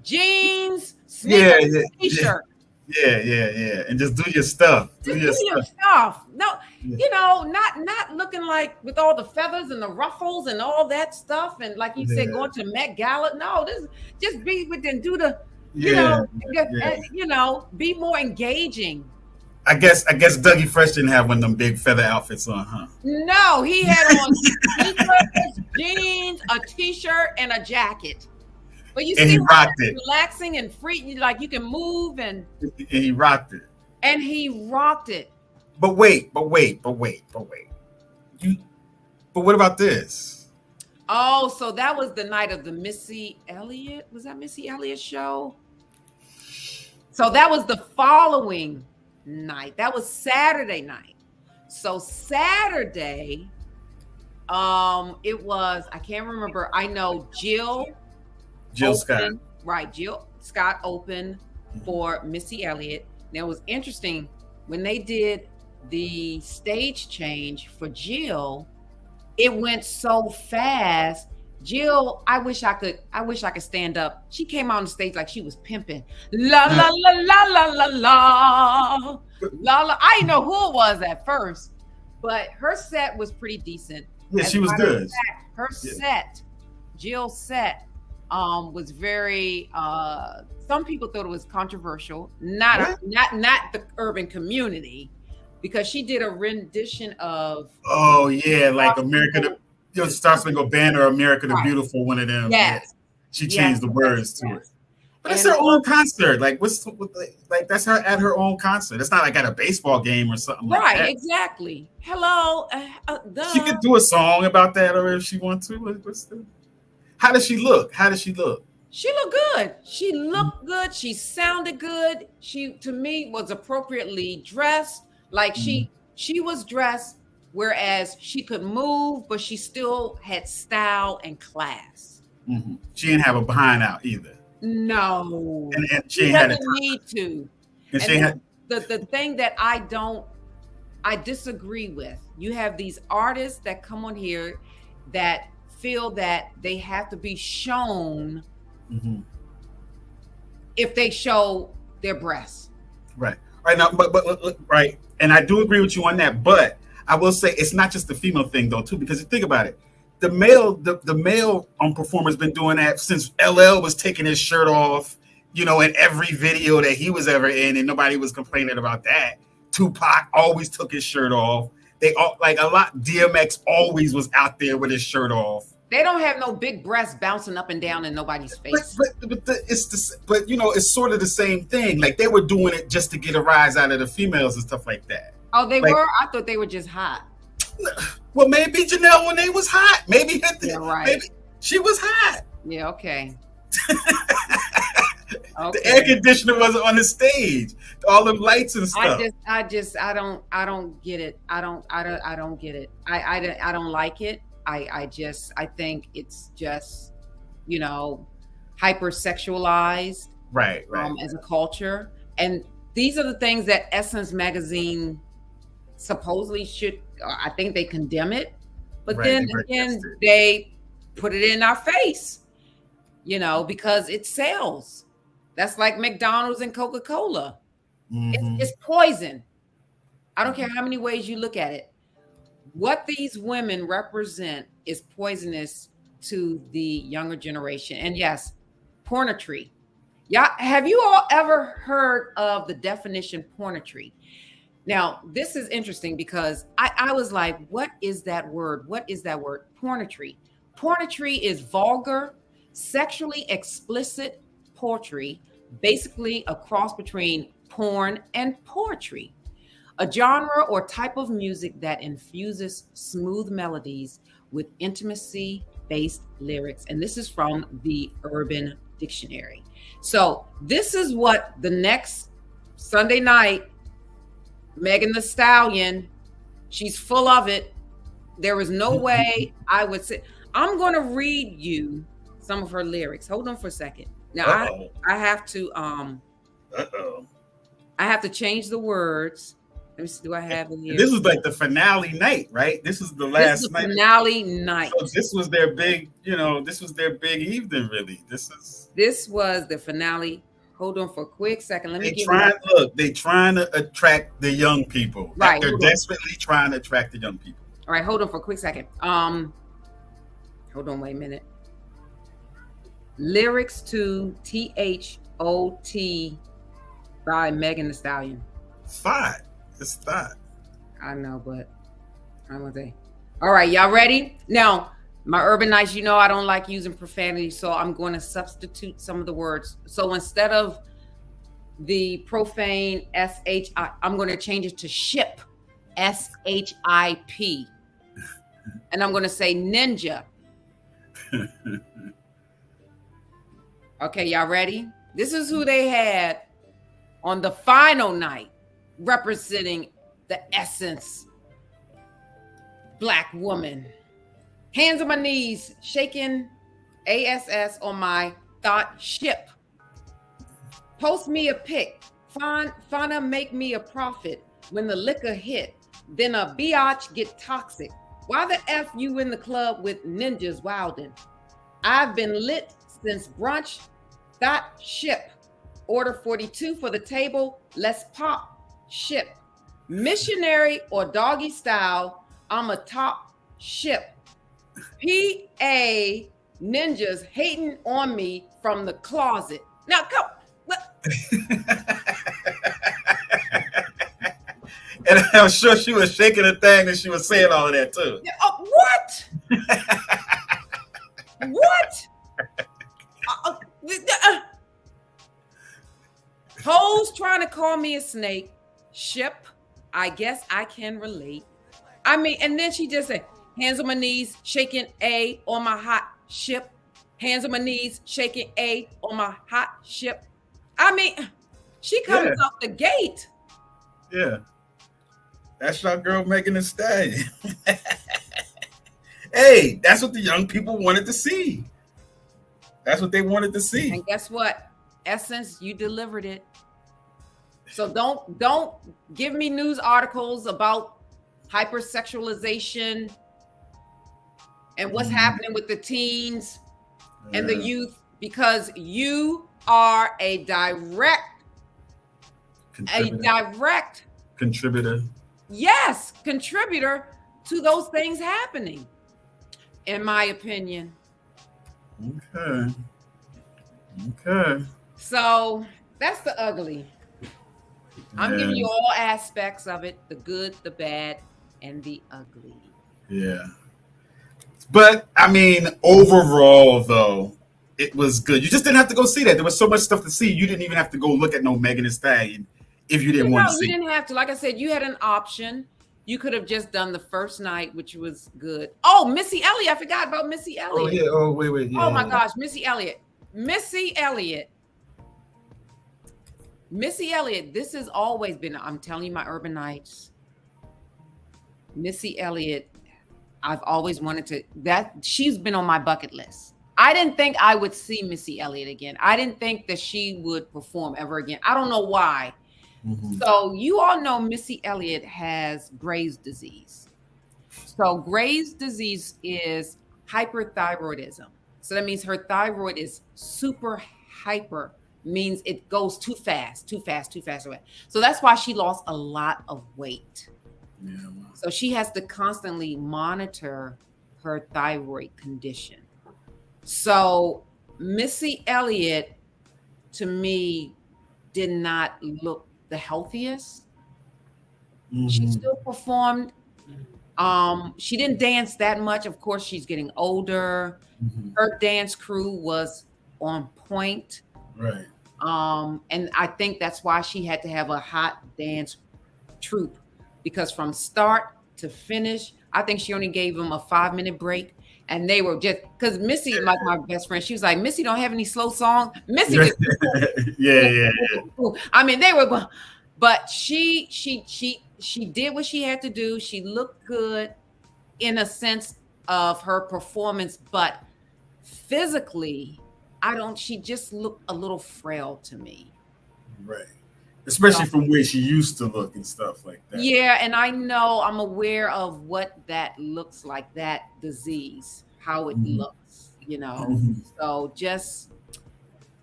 jeans, sneakers, t-shirt. Yeah. And just do your stuff. Just do your stuff. No, Yeah. not looking like with all the feathers and the ruffles and all that stuff. And like you said, Yeah. going to Met Gala. No, this just be within, do the, Yeah. be more engaging. I guess Dougie Fresh didn't have one of them big feather outfits on, huh? No, he had on sneakers, jeans, a t-shirt, and a jacket. But you And see, he rocked it. relaxing and free, like you can move And he rocked it. and he rocked it. But wait. But what about this? Oh, so that was the night of the Missy Elliott. Was that Missy Elliott show? So that was the following night. That was Saturday night. So Saturday, it was, I can't remember. I know Jill Scott. Right. Jill Scott opened for Missy Elliott. Now it was interesting when they did the stage change for Jill, it went so fast. Jill, I wish I could stand up. She came on the stage like she was pimping. La la la la la la la la la. I didn't know who it was at first, but her set was pretty decent. Yeah, she was good. Her set, Jill's set, was very. Some people thought it was controversial. Not the urban community, because she did a rendition of. Oh yeah, like America. Star Spangled Banner, America the Beautiful, one of them. Yes. Yeah. She changed the words to it. But it's And- her own concert. Like that's her at her own concert. It's not like at a baseball game or something like that. Right, exactly. Hello. She could do a song about that, or if she wants to. How does she look? She looked good. She looked good. She sounded good. She, to me, was appropriately dressed. Like she was dressed, whereas she could move, but she still had style and class. Mm-hmm. She didn't have a behind out either. No, and she doesn't need to. And she had the thing that I disagree with. You have these artists that come on here that feel that they have to be shown if they show their breasts. Right now, but right, and I do agree with you on that. But I will say it's not just the female thing though, too, because you think about it. The male performer's been doing that since LL was taking his shirt off, in every video that he was ever in, and nobody was complaining about that. Tupac always took his shirt off. They all DMX always was out there with his shirt off. They don't have no big breasts bouncing up and down in nobody's face. But it's sort of the same thing. Like they were doing it just to get a rise out of the females and stuff like that. Oh, they were? I thought they were just hot. Well, maybe Janelle when they was hot. Maybe maybe she was hot. Yeah, okay. The air conditioner wasn't on the stage. All them lights and stuff. I don't get it. I don't get it. I don't like it. I think it's just, hypersexualized. Right. As a culture. And these are the things that Essence magazine supposedly should, I think they condemn it, but then again, they put it in our face, because it sells. That's like McDonald's and Coca-Cola. It's poison. I don't care how many ways you look at it. What these women represent is poisonous to the younger generation. And yes, pornography. Yeah, have you all ever heard of the definition pornography? Now, this is interesting because I was like, what is that word? What is that word? Pornography. Pornography is vulgar, sexually explicit poetry, basically a cross between porn and poetry. A genre or type of music that infuses smooth melodies with intimacy-based lyrics. And this is from the Urban Dictionary. So this is what the next Sunday night, Megan Thee Stallion, she's full of it. There is no way I would say. I'm going to read you some of her lyrics. Hold on for a second. Now I have to I have to change the words. Let me see. Do I have it here? This was like the finale night, right? This is the last night. Finale night. So this was their big, this was their big evening, really. This was the finale. Hold on for a quick second. Let me They trying to attract the young people. Right. They're desperately trying to attract the young people. All right, hold on for a quick second. Hold on, wait a minute. Lyrics to THOT by Megan Thee Stallion. Thought. It's thought. I know, but I'm gonna say. All right, y'all ready? Now, my urban nights, you know I don't like using profanity, so I'm going to substitute some of the words. So instead of the profane S-H-I, I'm going to change it to ship, S-H-I-P. And I'm going to say ninja. Okay, y'all ready? This is who they had on the final night representing the essence Black woman. Hands on my knees, shaking ASS on my thought ship. Post me a pic. Finna make me a profit. When the liquor hit, then a biatch get toxic. Why the F you in the club with ninjas wildin'? I've been lit since brunch. Thought ship. Order 42 for the table. Let's pop ship. Missionary or doggy style, I'm a top ship. PA ninjas hating on me from the closet. Now come. And I'm sure she was shaking the thing and she was saying all of that too. What? What? Hoes trying to call me a snake. Ship. I guess I can relate. I mean, and then she just said, hands on my knees, shaking A on my hot ship. Hands on my knees, shaking A on my hot ship. I mean, she comes off the gate. Yeah. That's our girl Megan Thee Stallion. Hey, that's what the young people wanted to see. That's what they wanted to see. And guess what? Essence, you delivered it. So don't give me news articles about hypersexualization and what's happening with the teens and the youth, because you are a direct contributor. Yes, contributor to those things happening, in my opinion. Okay. So that's the ugly. I'm giving you all aspects of it, the good, the bad, and the ugly. Yeah. But I mean, overall though, it was good. You just didn't have to go see that. There was so much stuff to see. You didn't even have to go look at no Megan Thee Stallion if you didn't want to see. You didn't have to. Like I said, you had an option. You could have just done the first night, which was good. Oh, Missy Elliott. I forgot about Missy Elliott. Oh, yeah. Oh, wait. Yeah, oh, my gosh. Missy Elliott. This has always been, I'm telling you, my urban nights. Missy Elliott, I've always wanted to, she's been on my bucket list. I didn't think I would see Missy Elliott again. I didn't think that she would perform ever again. I don't know why. So you all know Missy Elliott has Graves' disease. So Graves' disease is hyperthyroidism. So that means her thyroid is super hyper, means it goes too fast. So that's why she lost a lot of weight. Yeah. So she has to constantly monitor her thyroid condition. So Missy Elliott, to me, did not look the healthiest. She still performed. She didn't dance that much. Of course, she's getting older. Her dance crew was on point. Right. And I think that's why she had to have a hot dance troupe, because from start to finish, I think she only gave them a 5-minute break. And they were just, because Missy, like my best friend, she was like, Missy don't have any slow songs. Missy, yeah. I mean, they were, but she did what she had to do. She looked good in a sense of her performance, but physically, she just looked a little frail to me. Right. Especially from where she used to look and stuff like that. Yeah, and I'm aware of what that looks like, that disease, how it looks, So just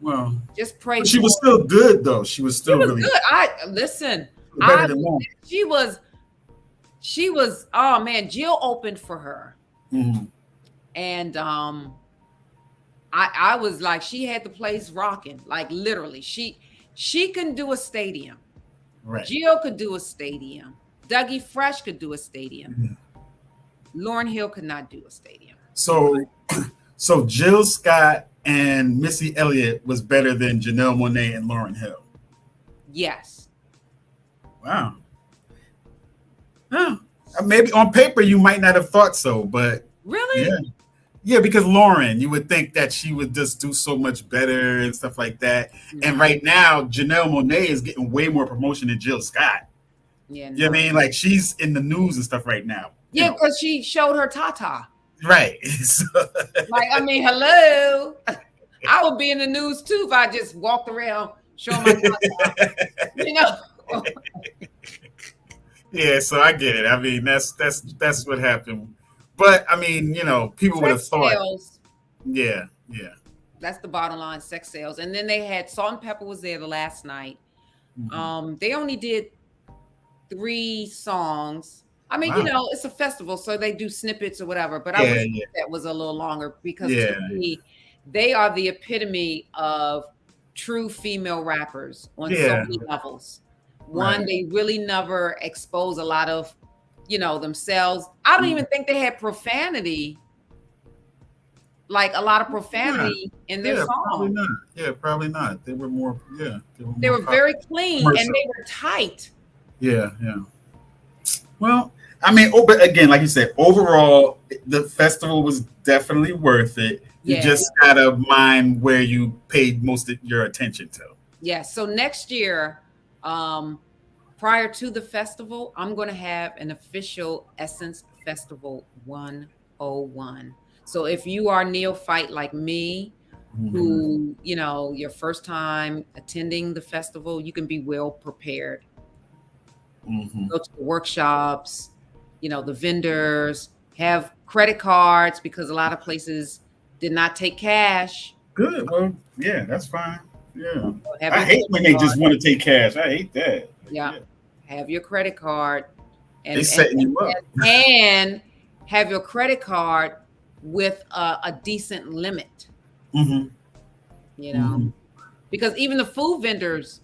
Well, Just pray. but she was still good though. She was still really good. Listen. better than Lauren. She was. Oh man, Jill opened for her, Mhm. and I was like, she had the place rocking, like literally. She can do a stadium. Right. Jill could do a stadium. Dougie Fresh could do a stadium. Mhm. Lauryn Hill could not do a stadium. So Jill Scott and Missy Elliott was better than Janelle Monáe and Lauryn Hill. Yes. Wow. Huh. Maybe on paper you might not have thought so, but Really? yeah, because Lauren, you would think that she would just do so much better and stuff like that. And right now, Janelle Monáe is getting way more promotion than Jill Scott. Yeah. You know what I mean? Like she's in the news and stuff right now. Yeah, because she showed her Tata. Right. So, like, I mean, hello. I would be in the news too if I just walked around showing my Tata. You know. Yeah, so I get it. I mean, that's what happened. But I mean, you know, people would have thought. Sales. Yeah. That's the bottom line, sex sales. And then they had Salt and Pepper was there the last night. Mm-hmm. They only did 3 songs. I mean, you know, it's a festival, so they do snippets or whatever. But I wish that was a little longer because to me, they are the epitome of true female rappers on so many levels. One, they really never expose a lot of, you know, themselves. I don't even think they had profanity, like a lot of profanity in their song. Probably not. Yeah, probably not. They were more, They were very clean and they were tight. Yeah. Well, I mean, but again, like you said, overall, the festival was definitely worth it. You just gotta mind where you paid most of your attention to. Yeah. So next year, prior to the festival, I'm going to have an official Essence Festival 101. So if you are neophyte like me, who, you know, your first time attending the festival, you can be well prepared. Go to the workshops, you know, the vendors, have credit cards because a lot of places did not take cash. Good. Well, yeah, that's fine. Yeah. I hate when they just want to take cash. I hate that. Yeah. Have your credit card and they setting you up. And have your credit card with a decent limit. You know, because even the food vendors,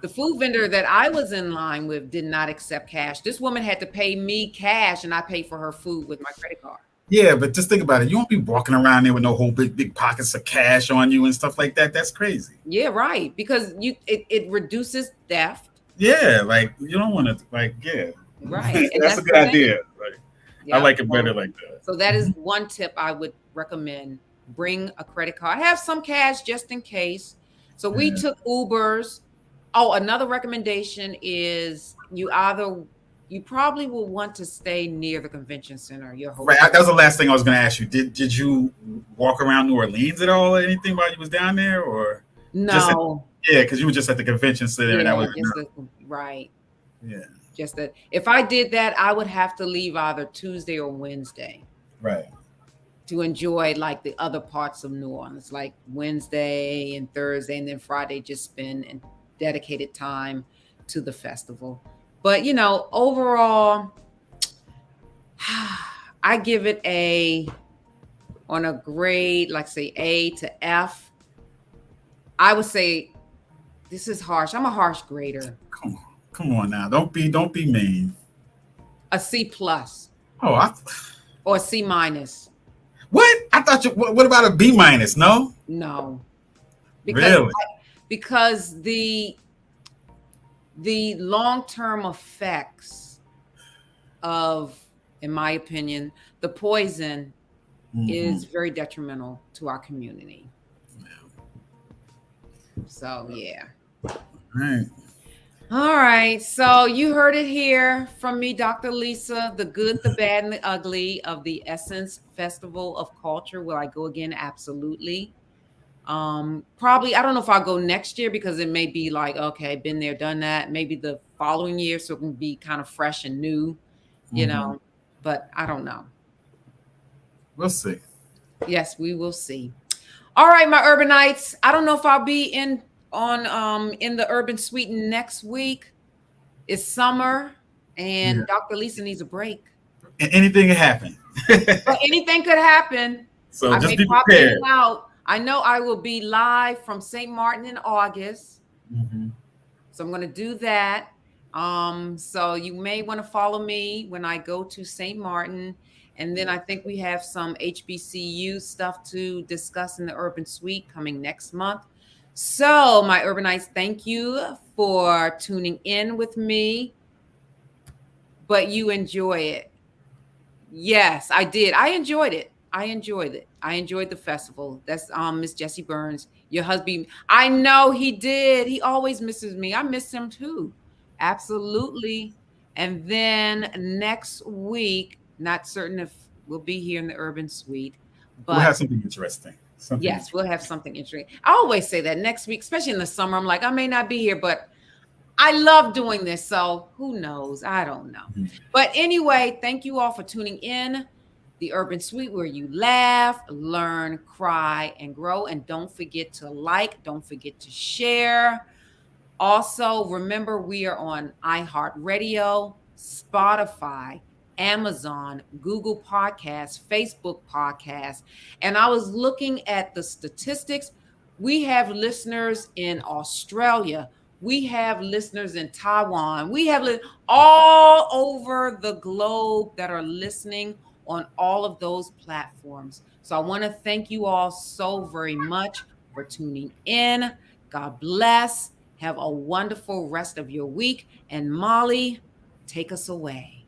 the food vendor that I was in line with did not accept cash. This woman had to pay me cash and I paid for her food with my credit card. Yeah, but just think about it. You won't be walking around there with no whole big pockets of cash on you and stuff like that. That's crazy. Yeah, right. Because it reduces theft. Yeah, like you don't want to Right. that's a good idea. Like, I like it better like that. So that is one tip I would recommend. Bring a credit card. Have some cash just in case. So we took Ubers. Oh, another recommendation is you probably will want to stay near the convention center. Your hotel. Right. That was the last thing I was going to ask you. Did you walk around New Orleans at all or anything while you was down there, or no? Because you were just at the convention center. And that was right. Yeah. Just that if I did that, I would have to leave either Tuesday or Wednesday. Right. To enjoy like the other parts of New Orleans, like Wednesday and Thursday, and then Friday just spend and dedicated time to the festival. But you know, overall, I give it on a grade, like say A to F. I would say this is harsh. I'm a harsh grader. Come on now. Don't be mean. A C plus. Oh, or a C minus. What? I thought you. What about a B minus? No. Because the long-term effects of, in my opinion, the poison is very detrimental to our community. So yeah. All right. So you heard it here from me, Dr. Lisa, the good, the bad, and the ugly of the Essence Festival of Culture. Will I go again? Absolutely. Probably, I don't know if I'll go next year because it may be like, okay, been there, done that. Maybe the following year, so it can be kind of fresh and new, you know, but I don't know. We'll see. Yes, we will see. All right, my urbanites. I don't know if I'll be in the urban suite next week. It's summer, and Yeah. Dr. Lisa needs a break. Anything can happen. But anything could happen. So I just may be pop in prepared. and out. I know I will be live from St. Martin in August. Mm-hmm. So I'm going to do that. So you may want to follow me when I go to St. Martin. And then I think we have some HBCU stuff to discuss in the Urban Suite coming next month. So my urbanites, thank you for tuning in with me. But you enjoy it. Yes, I did. I enjoyed it. I enjoyed it. I enjoyed the festival. That's Miss Jessie Burns, your husband. I know he did. He always misses me. I miss him too. Absolutely. And then next week, not certain if we'll be here in the Urban Suite, We'll have but something interesting. yes, we'll have something interesting. I always say that next week, especially in the summer. I'm like, I may not be here, but I love doing this. So who knows? I don't know. Mhm. But anyway, thank you all for tuning in. The Urban Suite, where you laugh, learn, cry, and grow. And don't forget to like, don't forget to share. Also, remember we are on iHeartRadio, Spotify, Amazon, Google Podcasts, Facebook Podcasts. And I was looking at the statistics. We have listeners in Australia. We have listeners in Taiwan. We have all over the globe that are listening on all of those platforms. So I want to thank you all so very much for tuning in. God bless. Have a wonderful rest of your week. And Molly, take us away.